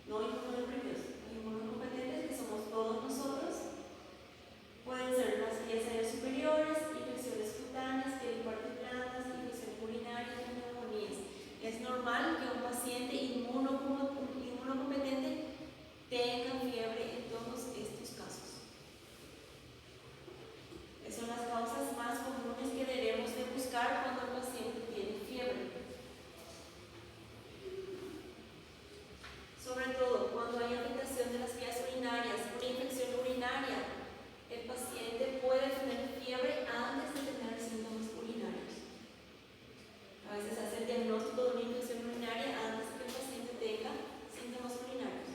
No inmunodeprimidos, inmunocompetentes, que somos todos nosotros. Pueden ser las vías aéreas superiores, infecciones cutáneas, peripartes blandas, infección urinaria y neumonías. Es normal que un paciente inmunocompetente tenga fiebre en todos estos casos. Esas son las causas más comunes que debemos de buscar cuando el paciente tiene fiebre. Sobre todo cuando hay afectación de las vías urinarias, una infección urinaria, el paciente puede tener fiebre antes de tener síntomas urinarios. A veces hace el diagnóstico de una infección urinaria antes de que el paciente tenga síntomas urinarios.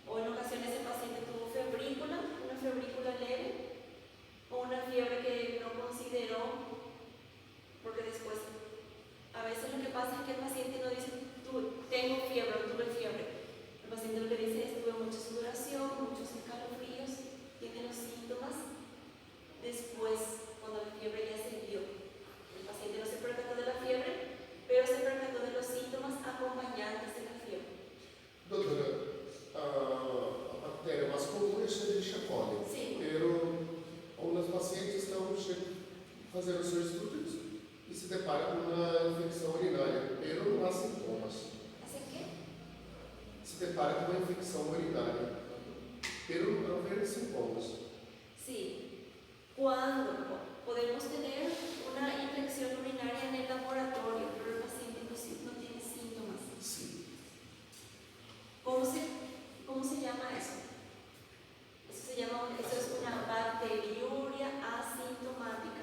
O en ocasiones el paciente tuvo febrícula, una febrícula leve, o una fiebre que no consideró, porque después, a veces lo que pasa es que el paciente no dice tengo fiebre o tuve fiebre. El paciente lo que dice es tuve mucha sudoración, muchos escalofríos, tiene los síntomas. Después, cuando la fiebre ya se dio, el paciente no se percató de la fiebre, pero se percató de los síntomas acompañantes de la fiebre. Doutora, a bactéria mais comum é Escherichia coli. Sim. Pero algumas pacientes estão fazendo seus estudos e se deparam com uma infecção urinária, pero não há sintomas. ¿Hace qué? Se depara com uma infecção urinária, pero não haver sintomas. Sí. Cuando podemos tener una infección urinaria en el laboratorio, pero el paciente no tiene síntomas. Sim. ¿Cómo se llama eso? Eso es una bacteriuria asintomática.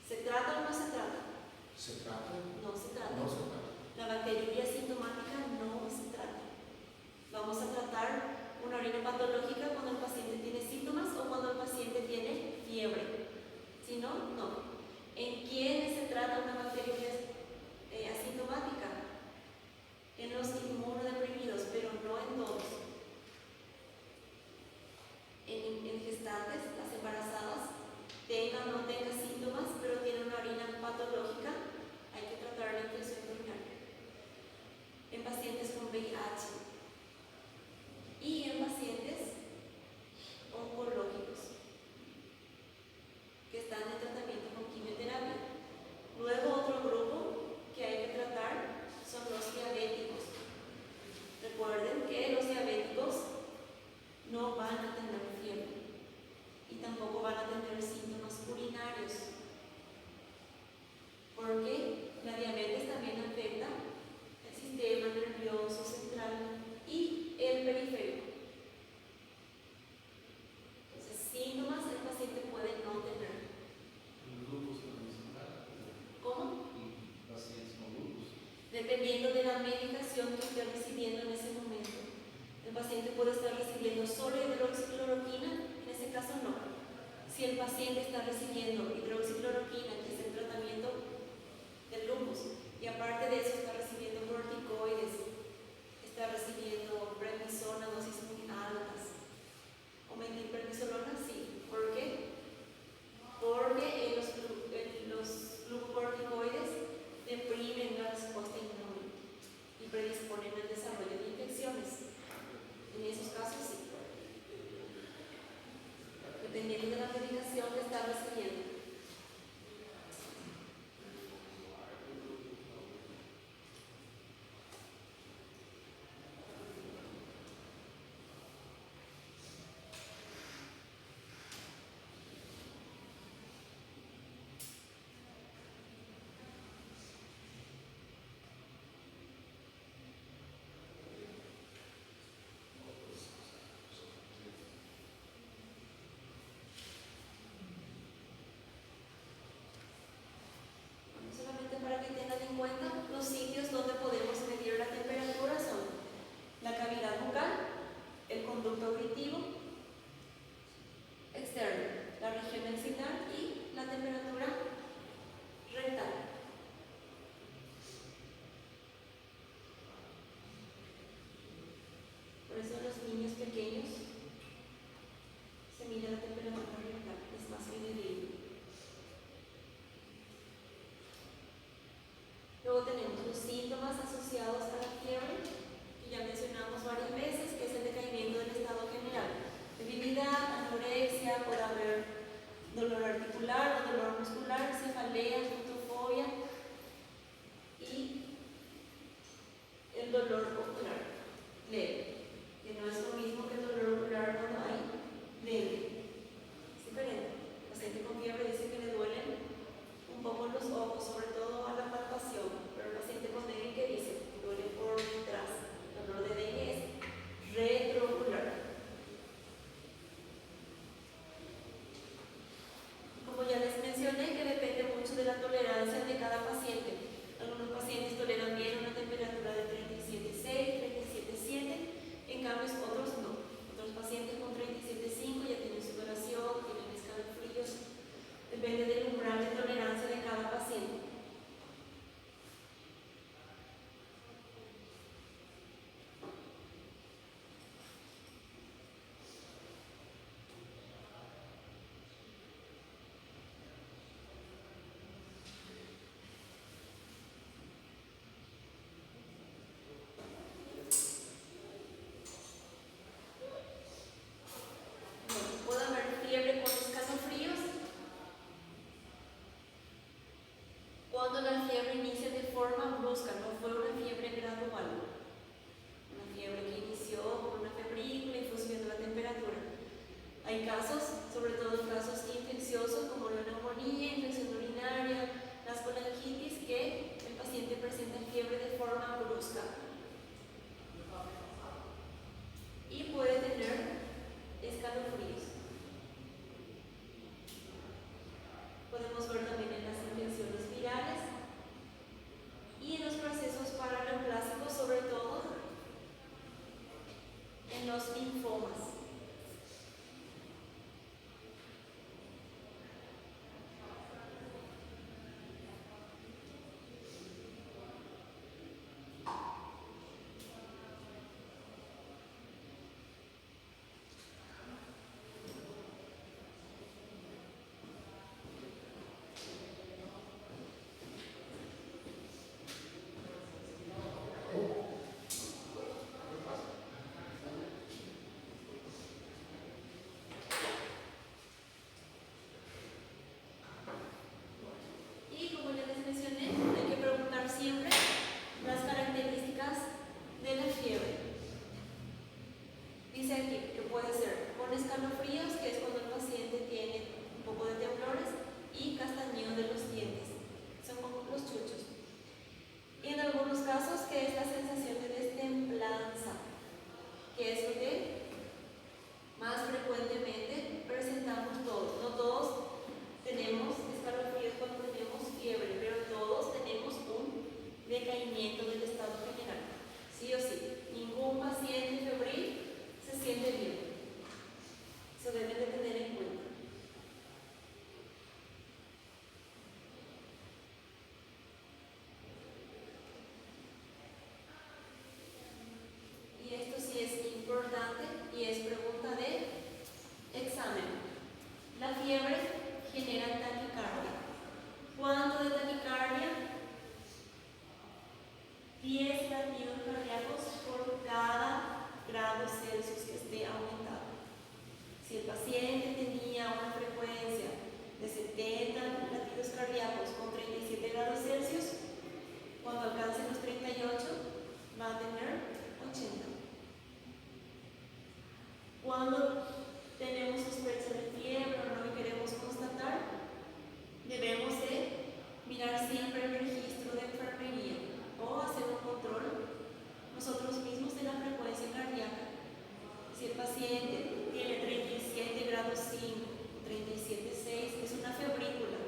¿Se trata o no se trata? Se trata? No se trata. Não se trata. La bacteriuria asintomática no se trata. Vamos a tratar una orina patológica cuando el paciente tiene síntomas o cuando el paciente tiene fiebre. Si no, no. ¿En quiénes se trata una bacteriuria asintomática? En los inmunodeprimidos, pero no en todos. En gestantes, las embarazadas, tengan o no tengan síntomas, pero tienen una orina patológica, hay que tratar la infección urinaria. En pacientes con VIH y en pacientes oncológicos que están en tratamiento con quimioterapia. Luego otro grupo que hay que tratar son los diabéticos. Recuerden que los diabéticos no van a tener fiebre y tampoco van a tener síntomas urinarios, porque la diabetes también afecta el sistema nervioso central y el periférico. Entonces, síntomas el paciente puede no tener. Lupus também se trata? ¿Cómo? Pacientes com lupus? Dependiendo de la medicación que esté recibiendo en ese momento. El paciente puede estar recibiendo solo hidroxicloroquina, en ese caso no. Si el paciente está recibiendo hidroxicloroquina, que es el tratamiento del lupus, y aparte de eso está recibiendo corticoides, está recibiendo prednisona, dosis muy altas, o metilprednisolona, sí. ¿Por qué? Porque los asociados a la fiebre, que ya mencionamos varias veces, que es el decaimiento del estado general. Debilidad, anorexia, puede haber dolor articular o dolor muscular, cefalea, claustrofobia y el dolor ocular leve, que no es lo mismo que el dolor ocular cuando hay leve. Es diferente. El paciente con fiebre dice que le duelen un poco los ojos, sobre todo a la palpación, pero el paciente con dengue, ¿qué dice? Duele por detrás. El dolor de dengue es retroocular. Como ya les mencioné, que depende mucho de la tolerancia de cada paciente. Algunos pacientes toleran bien una temperatura de 37,6, 37,7, en cambio otros no. Otros pacientes con 37,5 ya tienen sudoración, tienen escalofríos. Depende del umbral de tolerancia de cada paciente. Puede haber fiebre con escalofríos cuando la fiebre inicia de forma brusca, no fue una fiebre gradual. Una fiebre que inició con una febrícula y fue subiendo la temperatura. Hay casos, sobre todo casos infecciosos como la neumonía, infección urinaria, las colangitis, que el paciente presenta fiebre de forma brusca y puede tener escalofríos. Podemos ver también en las infecciones virales y en los procesos paraneoplásicos, sobre todo en los linfomas. Y como ya les mencioné, hay que preguntar siempre las características de la fiebre. Dice aquí que puede ser con escalofríos, que es cuando el paciente tiene un poco de temblores, y castañeo de los dientes, son como los chuchos. Y en algunos casos, que es la sensación de destemplanza, que es lo que más frecuentemente presentamos todos. No todos tenemos escalofríos cuando tenemos fiebre, pero todos tenemos un decaimiento del estado general. Sí o sí, ningún paciente febril se siente bien. Eso deben de tener en cuenta. Y esto sí es importante y es pregunta de examen. La fiebre genera taquicardia. ¿Cuánto de taquicardia? 10 latidos cardíacos por cada grado Celsius que esté aumentado. Si el paciente tenía una frecuencia de 70 latidos cardíacos con 37 grados Celsius, cuando alcance los 38 va a tener 80. Cuando tenemos sospecha de fiebre o no lo queremos constatar, debemos de mirar siempre el registro de enfermería o hacer un control nosotros mismos de la frecuencia cardíaca. Si el paciente tiene 37 grados 5, 37,6, es una febrícula,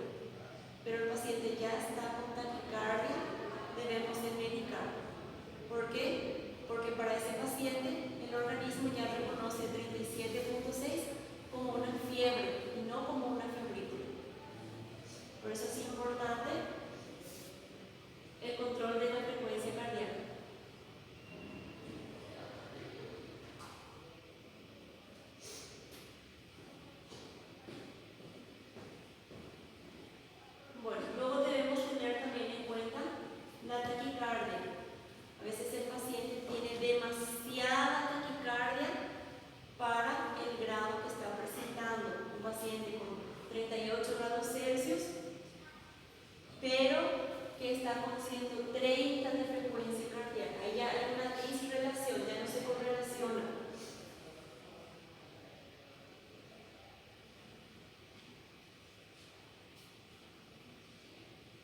pero el paciente ya está con taquicardia, debemos de medicar. ¿Por qué? Porque para ese paciente el organismo ya reconoce 37,6 como una fiebre y no como una febrícula. Por eso es importante el control de la frecuencia cardíaca. Bueno, luego debemos tener también en cuenta la taquicardia. pero que está con 130 de frecuencia cardíaca. Ahí ya hay una disrelación, ya no se correlaciona.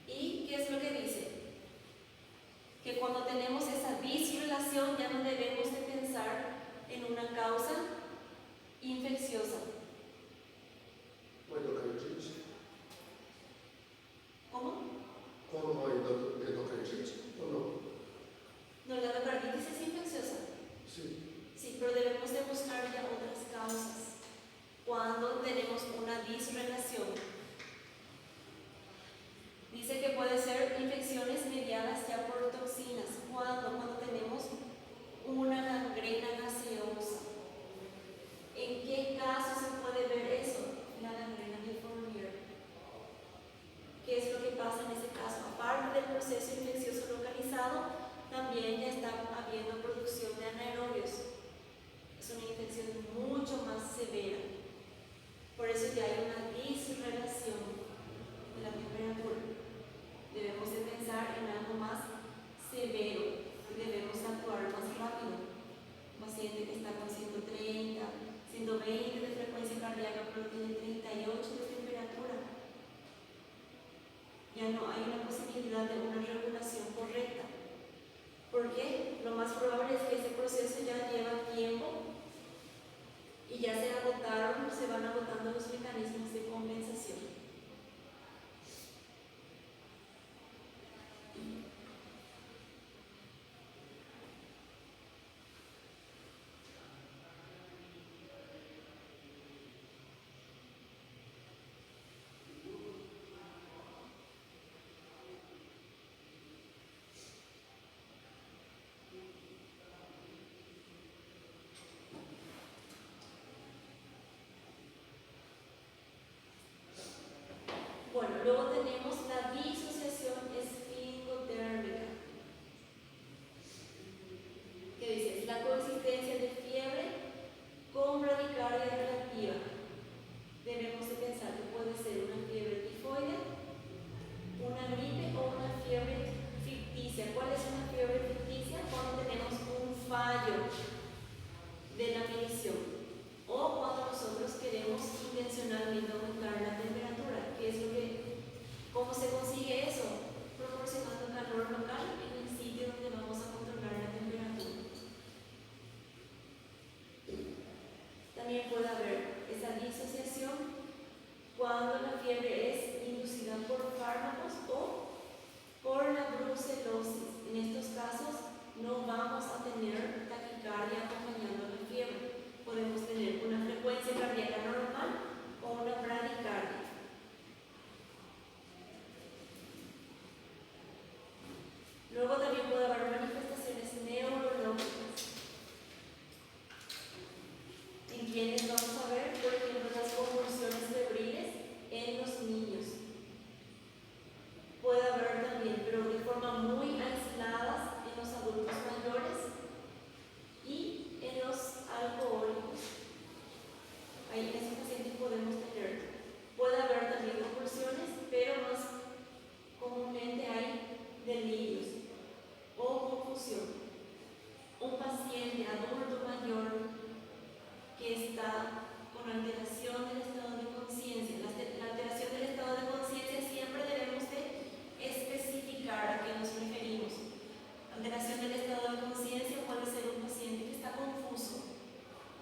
¿Y qué es lo que dice? Que cuando tenemos esa disrelación ya no debemos de pensar en una causa infecciosa. Uma endocardite. ¿Cómo? Como uma endocardite ou não? No, la endocarditis es infecciosa. Sim. Sí, pero debemos de buscar ya otras causas cuando tenemos una disrelación. Dice que puede ser infecciones mediadas ya por toxinas. Cuando tenemos una gangrena gaseosa. ¿En qué caso se puede ver eso? La gangrena de Fournier. ¿Qué es lo que pasa en ese caso? Aparte del proceso infeccioso localizado, también ya está habiendo producción de anaerobios. Es una infección mucho más severa. Por eso ya hay una disrelación de la temperatura. Debemos de pensar en algo más severo y debemos actuar más rápido. Un paciente que está con 130, 120 de frecuencia cardíaca, pero tiene 38 de temperatura. Ya no hay una posibilidad de una regulación correcta. Porque lo más probable es que ese proceso ya lleva tiempo y ya se van agotando los mecanismos de compensación. Bueno, luego tenemos la disociación esfingotérmica, que dice, es la coexistencia de fiebre con bradicardia relativa. Debemos de pensar que puede ser una fiebre tifoidea, una gripe o una fiebre ficticia. ¿Cuál es una fiebre ficticia? Cuando tenemos un fallo de la medición o cuando nosotros queremos intencionalmente aumentar la temperatura. ¿Cómo se consigue eso? Proporcionando calor local en el sitio donde vamos a controlar la temperatura. También puede haber esa disociación cuando la fiebre es inducida por fármacos o por la brucelosis. En estos casos no vamos a tener taquicardia acompañando la fiebre. Podemos tener una frecuencia cardíaca normal o una bradicardia. Luego también puede haber manifestaciones neurológicas. ¿En quienes vamos a ver? Por ejemplo, las convulsiones febriles en los niños. Puede haber también, pero de forma muy aisladas, en los adultos mayores y en los alcohólicos. Ahí en esos pacientes podemos tener. Puede haber también convulsiones, pero más comúnmente hay delirios o confusión. Un paciente adulto mayor que está con alteración del estado de conciencia. La alteración del estado de conciencia siempre debemos de especificar a qué nos referimos. Alteración del estado de conciencia puede ser un paciente que está confuso,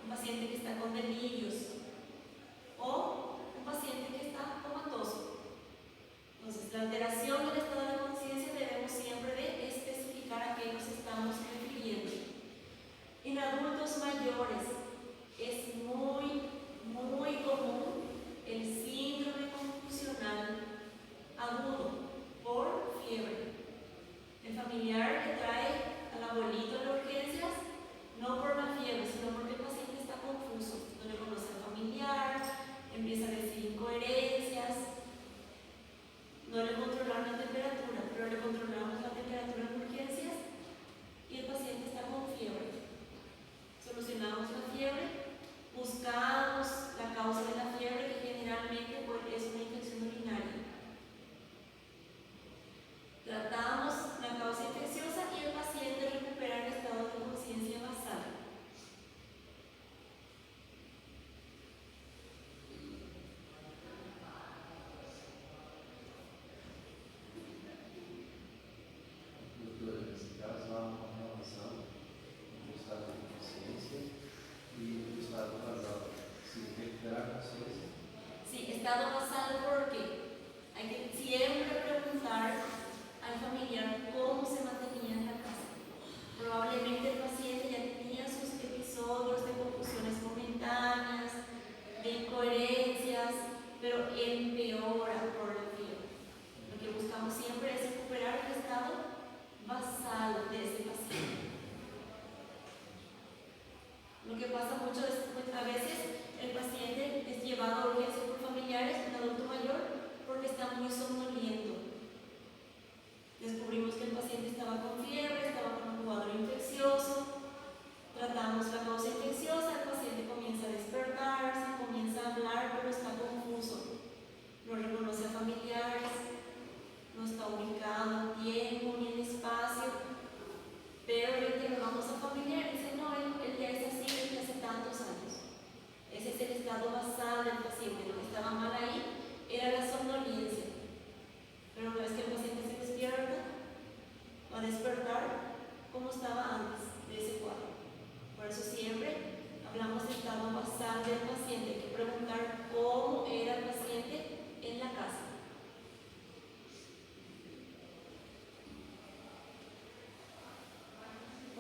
un paciente que está con delirios o un paciente que está comatoso. Entonces, la alteración del estado de conciencia debemos siempre de especificar a qué nos estamos refiriendo. En adultos mayores es muy común el síndrome confusional agudo por fiebre. El familiar que trae al abuelito a las urgencias, no por la fiebre, sino porque el paciente está confuso, no le conoce al familiar, empieza a decir incoherencias. No le controlamos la temperatura, pero le controlamos la temperatura en urgencias y el paciente está con fiebre. Solucionamos la fiebre,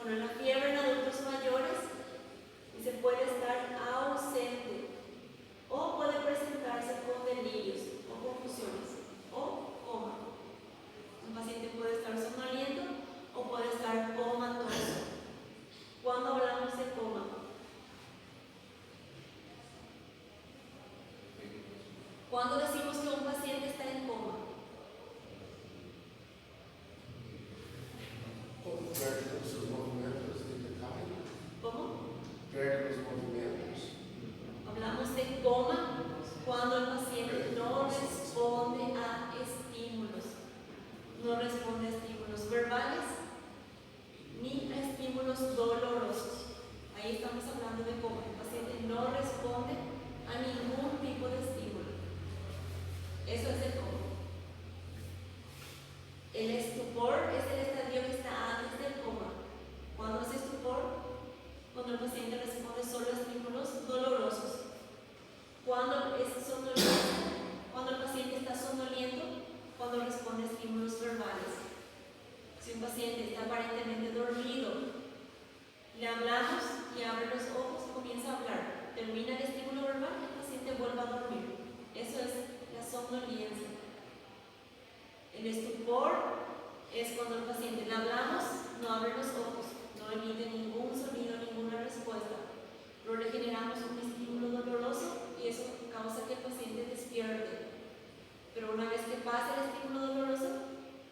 Bueno, la fiebre en adultos mayores se puede estar ausente o puede presentarse con delirios o confusiones o coma. Un paciente puede estar somnoliento o puede estar comatoso. ¿Cuándo hablamos de coma? ¿Cuándo decimos que un paciente está en coma? Como perde os seus movimentos de detalhe, ¿Cómo? perde os movimentos. Hablamos de coma cuando el paciente no responde a estímulos. No responde a estímulos verbales ni a estímulos dolorosos. Ahí estamos hablando de coma. El paciente no responde a ningún tipo de estímulo. Eso es el coma. El estupor es el estadio que está antes del coma. ¿Cuándo es estupor? Cuando el paciente responde solo a estímulos dolorosos. Cuando es somnolencia, cuando el paciente está somnoliento, cuando responde a estímulos verbales. Si un paciente está aparentemente dormido, le hablamos y abre los ojos, comienza a hablar, termina el estímulo verbal y el paciente vuelve a dormir. Eso es la somnolencia. El estupor es cuando el paciente le hablamos, no abre los ojos, no emite ningún sonido, ninguna respuesta, pero le generamos un estímulo doloroso y eso causa que el paciente despierte. Pero una vez que pasa el estímulo doloroso,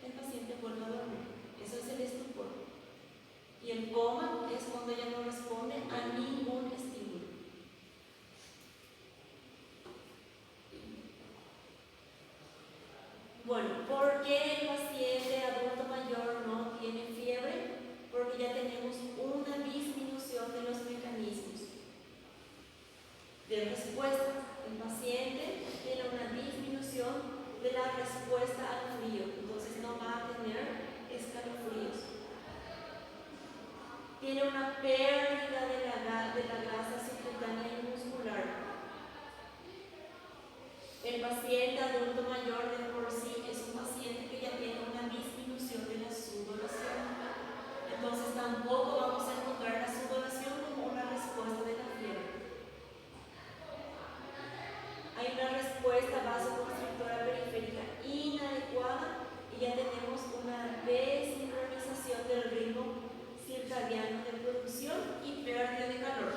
el paciente vuelve a dormir. Eso es el estupor. Y el coma es cuando ya no responde a ningún estímulo. Bueno, ¿por qué el paciente adulto mayor no tiene fiebre? Porque ya tenemos una disminución de los mecanismos de respuesta. El paciente tiene una disminución de la respuesta al frío, entonces no va a tener escalofríos. Tiene una pérdida de la grasa subcutánea y muscular. El paciente adulto mayor de por sí es un paciente que ya tiene una disminución de la sudoración. Entonces tampoco vamos a encontrar la sudoración como una respuesta de la fiebre. Hay una respuesta vasoconstrictora periférica inadecuada y ya tenemos una desincronización del ritmo circadiano de producción y pérdida de calor.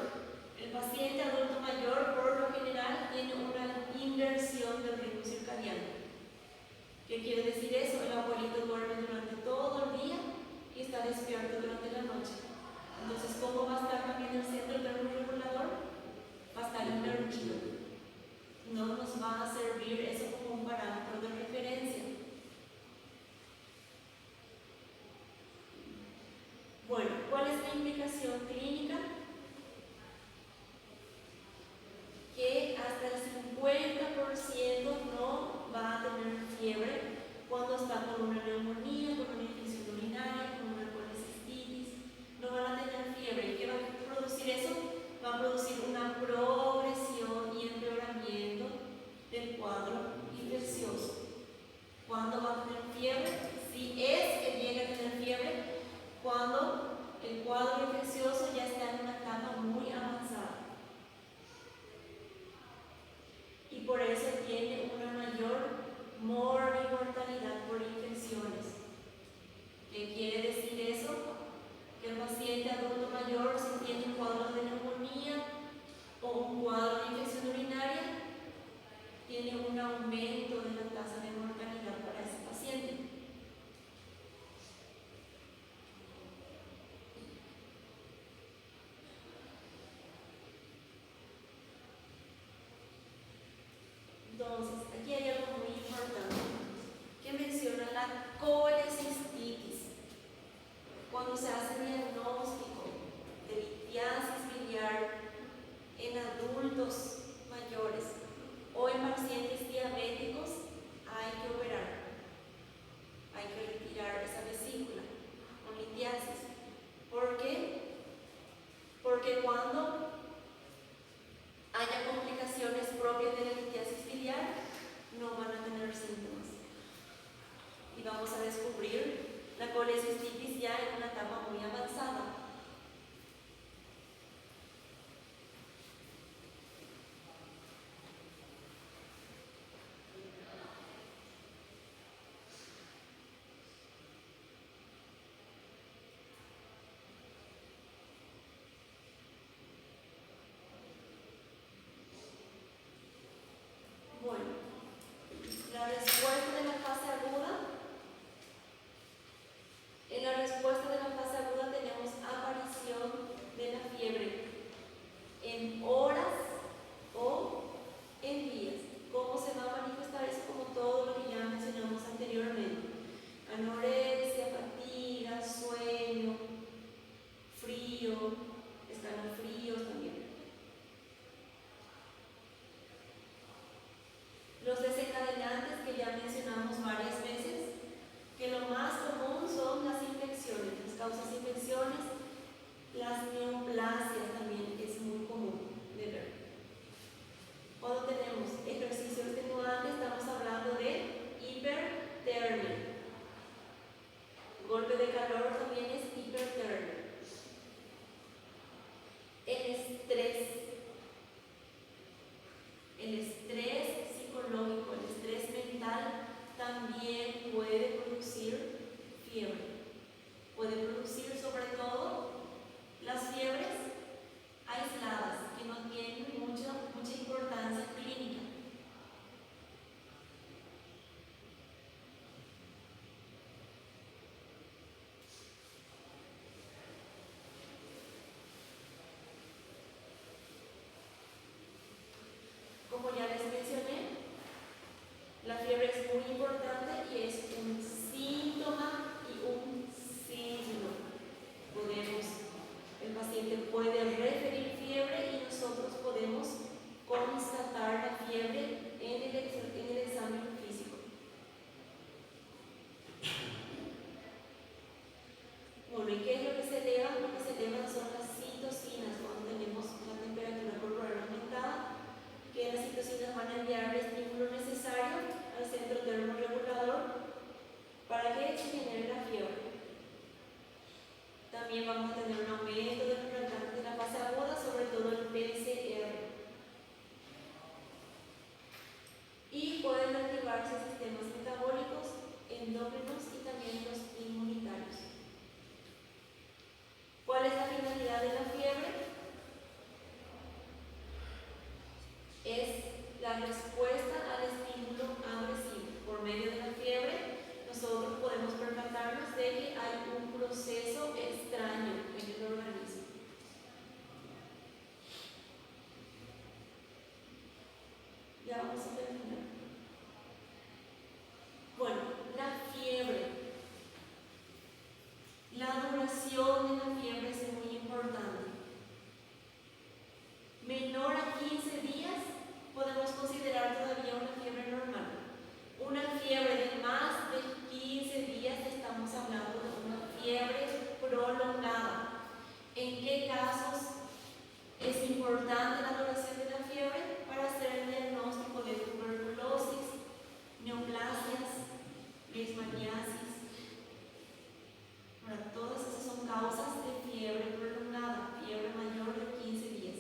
El paciente adulto mayor por lo general tiene una inversión del ritmo circadiano. ¿Qué quiere decir eso? El abuelito duerme durante todo el día y está despierto durante la noche. Entonces, ¿cómo va a estar también el centro termorregulador? Va a estar invertido. No nos va a servir eso como un parámetro de referencia. Bueno, ¿cuál es la implicación clínica? Que hasta el 50% no va a tener fiebre cuando está con una neumonía, con una infección urinaria, con una colecistitis. No van a tener fiebre. ¿Y qué va a producir eso? Va a producir una progresión y empeoramiento del cuadro infeccioso. ¿Cuándo va a tener fiebre? Si es que llega a tener fiebre, cuando el cuadro infeccioso ya está en una etapa muy avanzada. Y por eso tiene una mayor mortalidad por infecciones. ¿Qué quiere decir eso? Que el paciente adulto mayor, si tiene un cuadro de neumonía o un cuadro de infección urinaria, tiene un aumento de la tasa de mortalidad para ese paciente. Entonces, aquí hay algo muy importante que menciona la colecistitis. Cuando se hace diagnóstico de litiasis biliar en adultos mayores o en pacientes diabéticos, hay que operar. Hay que retirar esa vesícula con litiasis. ¿Por qué? Porque cuando haya complicaciones propias de la litiasis biliar, no van a tener síntomas. Y vamos a descubrir la colecistitis ya en una etapa muy avanzada. causas infecciones. Las neoplasias también es muy común de ver. Cuando tenemos ejercicio extenuante estamos hablando de hipertermia. Golpe de calor también es hipertermia. El estrés psicológico, el estrés mental también puede producir fiebre. Puede producir sobre todo las fiebres aisladas que no tienen mucha importancia clínica. Como ya les mencioné, la fiebre es muy importante y es un síntoma y un signo. El paciente puede referir fiebre y nosotros podemos constatar la fiebre en el examen físico. Bueno, ¿y qué es lo que se eleva? Lo que se eleva son las citocinas cuando tenemos la temperatura corporal aumentada, que las citocinas van a enviar el estímulo necesario al centro termorregulador para que se genere la fiebre. También vamos a tener un aumento de los reactantes de la fase aguda, sobre todo el PCR. Y pueden activarse sistemas metabólicos, endócrinos y también los inmunitarios. ¿Cuál es la finalidad de la fiebre? Es la respuesta al estímulo agresivo. Por medio de la fiebre, nosotros podemos percatarnos de que hay un proceso extraño en el organismo. Ya vamos a terminar. Bueno, la fiebre. La duración de la fiebre es muy importante. Menor a 15 días podemos considerar todavía una fiebre normal. Una fiebre de más de 15 días estamos hablando de una fiebre prolongada. ¿En qué casos es importante la duración de la fiebre? Para hacer el diagnóstico de tuberculosis, neoplasias, leishmaniasis. Ahora, todas esas son causas de fiebre prolongada, fiebre mayor de 15 días.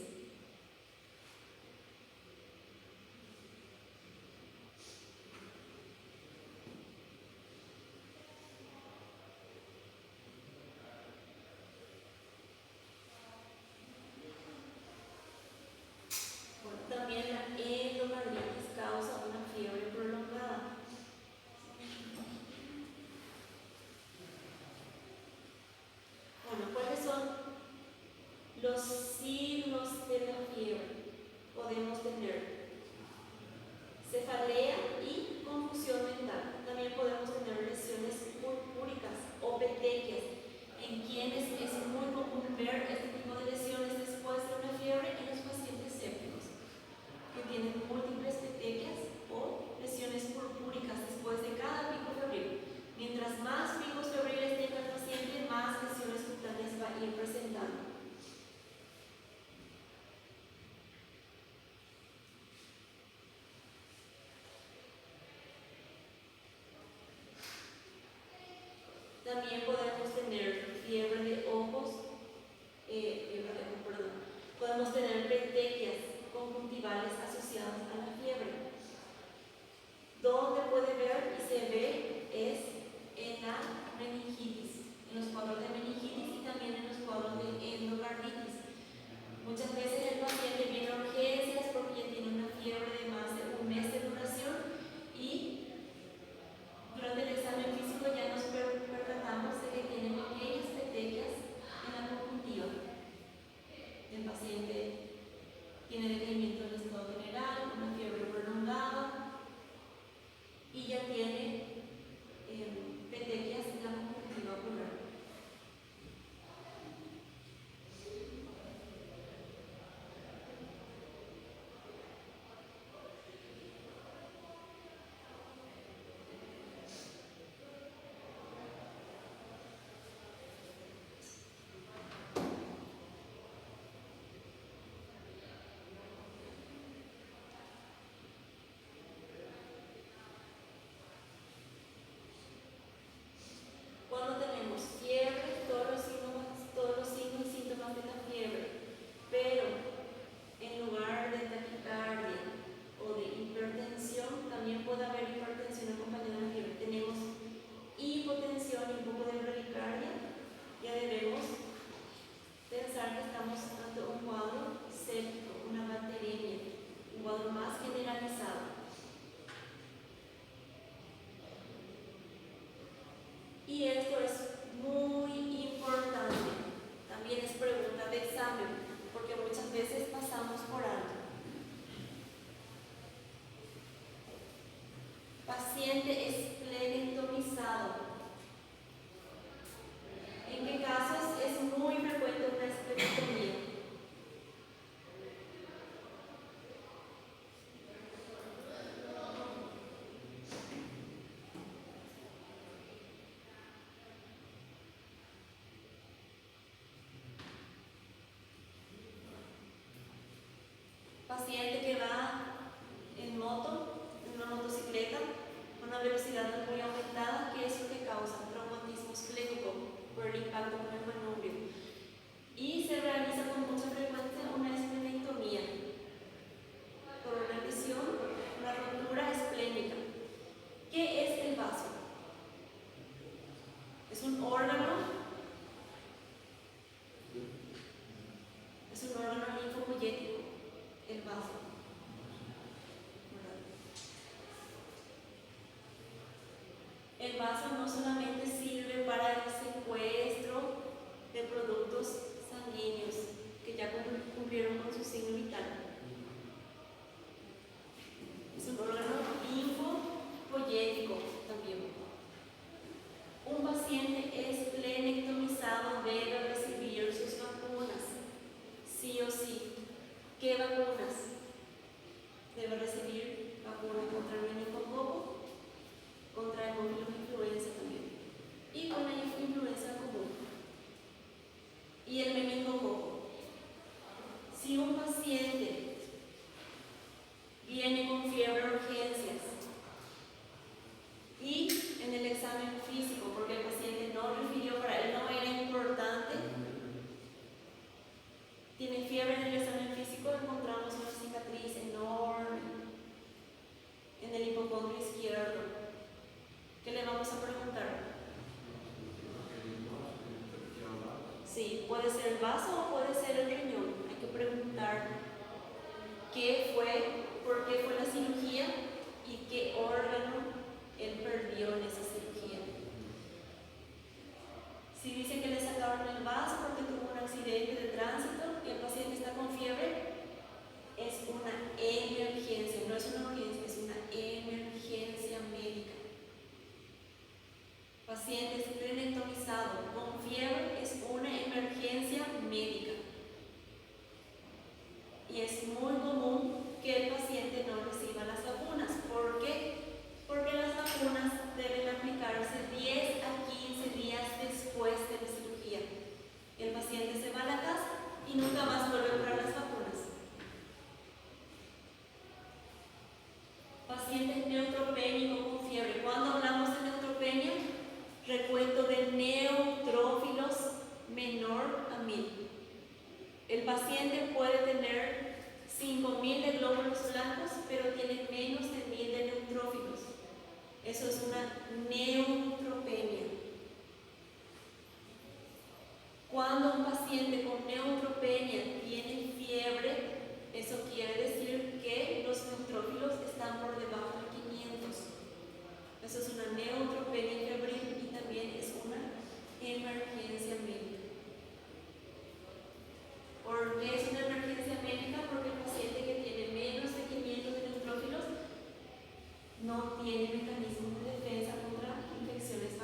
También la endocarditis causa una fiebre prolongada. Bueno, ¿cuáles son los signos de la fiebre? Podemos tener cefalea y confusión mental. También podemos tener lesiones purpúricas o petequias. En quienes es muy común ver este tipo de lesiones después de una fiebre en los pacientes sépticos, que tienen múltiples petequias o lesiones purpúricas después de cada pico febril. Mientras más picos febriles tenga el paciente, más lesiones cutáneas va a ir presentando. También podemos tener fiebre de ojos, podemos tener petequias conjuntivales asociadas a la fiebre. Donde puede ver y se ve es en la meningitis, en los cuadros de meningitis y también en los cuadros de endocarditis. Muchas veces el paciente viene a urgencias porque ya tiene una fiebre de más de un mes de duración y durante el examen físico ya nos percatamos de que tiene pequeñas petequias en la conjuntiva. El paciente tiene decaimiento del estado general, una fiebre prolongada Y esto es muy importante. También es pregunta de examen, porque muchas veces pasamos por alto. Paciente esplenectomizado. ¿En qué casos es muy frecuente una esplenectomía? Paciente que va en moto, en una motocicleta, a una velocidad muy aumentada, ¿qué es lo que causa? Traumatismo esplénico por el impacto con el manubrio. Y se realiza con mucha frecuencia una esplenectomía por una lesión, una rotura esplénica. ¿Qué es el vaso? Es un órgano linfopoyético, el vaso. El vaso no solamente sirve para el secuestro de productos sanguíneos que ya cumplieron con su signo vital. Es un órgano linfopoyético también. Un paciente esplenectomizado debe recibir sus vacunas, sí o sí. ¿Qué vacunas? Debe recibir vacunas contra el meningococo, contra el influenza también, y con la influenza común. Y el meningococo. Si un paciente viene con fiebre de urgencias y en el examen físico, porque el paciente no refirió, para él no era importante, tiene fiebre, en el examen físico encontramos una cicatriz enorme en el hipocondrio izquierdo. ¿Qué le vamos a preguntar? Sí, puede ser el vaso o puede ser el riñón. Hay que preguntar qué fue, por qué fue la cirugía y qué órgano él perdió en esa cirugía. Si dice que le sacaron el vaso porque tuvo un accidente de tránsito y el paciente está con fiebre, es una emergencia, no es una urgencia, es una emergencia médica. Paciente esplenectomizado con fiebre es una emergencia médica. Y es muy común que el paciente no reciba las vacunas. ¿Por qué? Porque las vacunas deben aplicarse 10 a 15 días después de la cirugía. El paciente se va a la casa y nunca más vuelve a comprar las vacunas. Paciente neutropénico con fiebre. Cuando hablamos de neutropenia, recuento de neutrófilos menor a 1000. El paciente puede tener 5000 de glóbulos blancos, pero tiene menos de 1000 de neutrófilos. Eso es una neutropenia. Cuando un paciente con neutropenia tiene fiebre, eso quiere decir que los neutrófilos están por debajo de 500. Eso es una neutropenia febril y también es una emergencia médica. ¿Por qué es una emergencia médica? Porque el paciente que tiene menos de 500 de neutrófilos no tiene mecanismos de defensa contra infecciones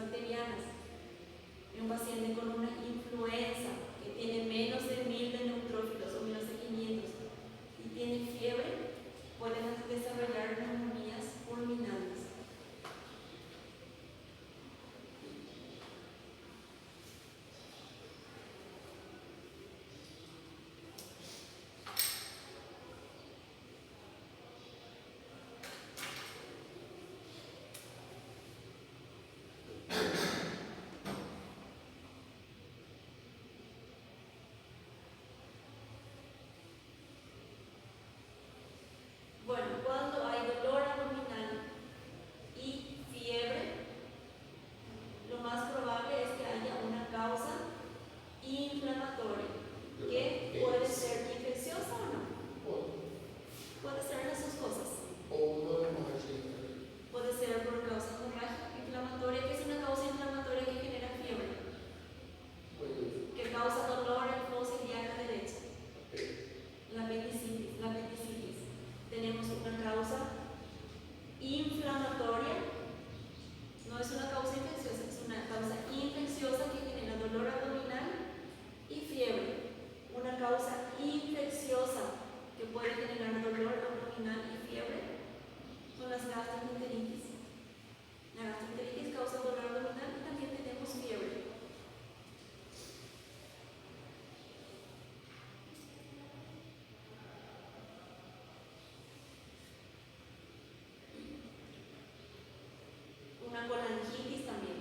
una colangitis también.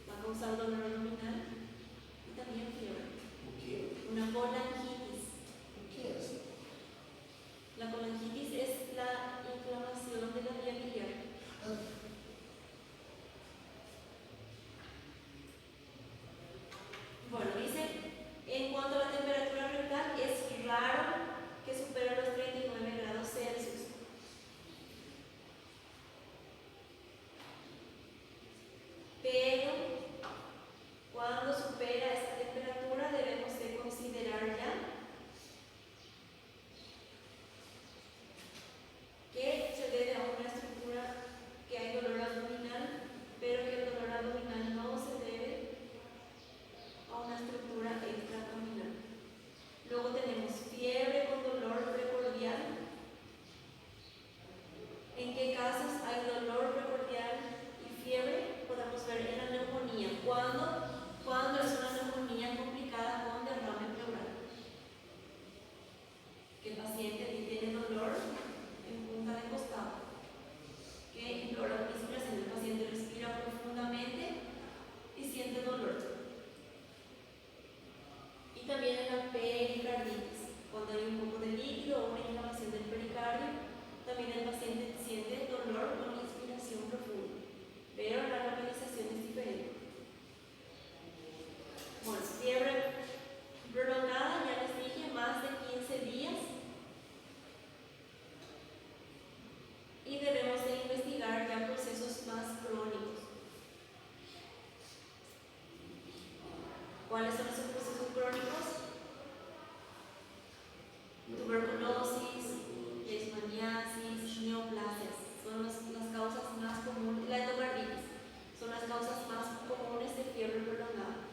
Va a causar dolor abdominal y también fiebre. ¿O quê? Una colangitis. O que é essa? La colangitis es la inflamación de la vía biliar. Bueno, dice, en cuanto a la temperatura rectal, es raro que supere los 39 grados Celsius. Pero cuando supera esta temperatura debemos de considerar ya que se debe a una estructura, que hay dolor abdominal, pero que el dolor abdominal no se debe a una estructura extraabdominal. Luego tenemos fiebre con dolor precordial. ¿En qué casos hay dolor precordial y fiebre? Podemos ver en la neumonía. Cuando es una neumonía complicada con derrame pleural. Que el paciente tiene dolor en punta de costado, que implora respiración. El paciente respira profundamente y siente dolor. Y también en la pericarditis, cuando hay un poco de líquido o una inflamación del pericardio, también el paciente siente dolor con inspiración profunda, pero la localización es diferente. Bueno, fiebre prolongada, ya les dije, más de 15 días. Y debemos de investigar ya procesos más crónicos. ¿Cuáles son esos procesos crónicos? Tuberculosis, leishmaniasis, neoplasias. Son las causas más comunes. La endocarditis son las causas más comunes de fiebre prolongada.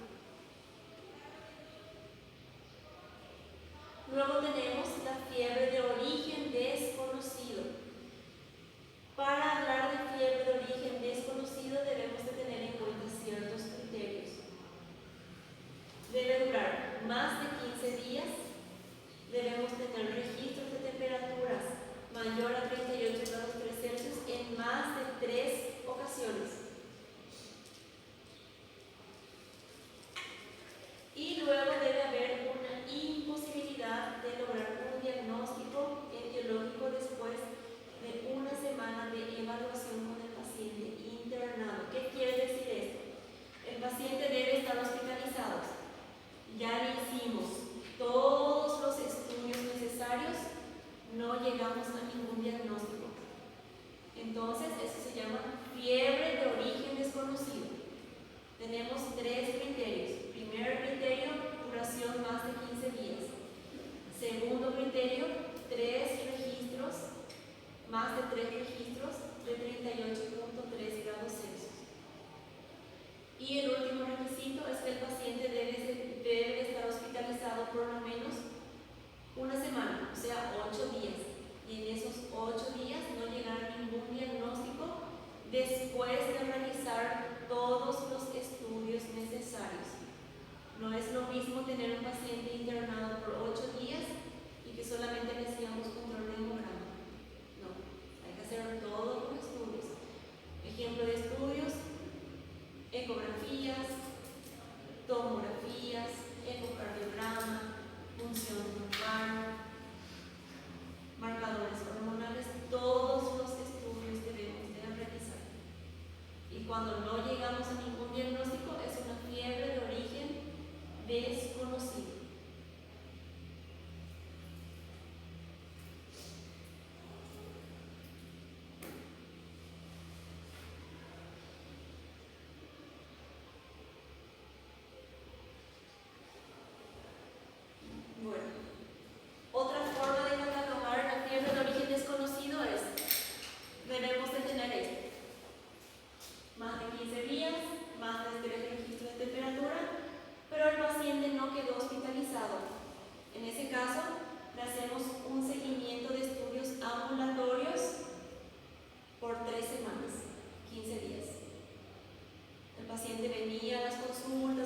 Luego tenemos la fiebre de origen desconocido. Para hablar de fiebre de origen desconocido debemos de tener en cuenta ciertos criterios. Debe durar más de 15 días. Debemos tener registros de temperaturas mayor a 38 grados Celsius en más de 3 ocasiones. Y luego debe haber una imposibilidad de lograr un diagnóstico etiológico después de una semana de evaluación con el paciente internado. ¿Qué quiere decir esto? El paciente debe estar hospitalizado. Ya le hicimos todos los estudios necesarios, no llegamos a ningún diagnóstico. Entonces, eso se llama fiebre de origen desconocido. Tenemos 3 criterios. Primer criterio, duración más de 15 días. Segundo criterio, 3 registros, más de 3 registros de 38.3 grados Celsius. Y el último requisito es que el paciente debe estar hospitalizado por lo menos una semana, o sea, 8 días. Y en esos 8 días no llegar a ningún diagnóstico después de realizar todos los estudios necesarios. No es lo mismo tener un paciente internado por 8 días y que solamente le hacíamos control de hemograma. No, hay que hacer todos los estudios. Ejemplo de estudios: ecografías, tomografías, ecocardiograma, función lumbar, marcadores hormonales. Todos los estudios debemos de realizar. Y cuando no llegamos a ningún diagnóstico, es una fiebre de origen desconocido. Bueno, otra forma de catalogar la fiebre de origen desconocido es, debemos de tener esto: más de 15 días, más de 3 registros de temperatura, pero el paciente no quedó hospitalizado. En ese caso, le hacemos un seguimiento de estudios ambulatorios por 3 semanas, 15 días. El paciente venía a las consultas,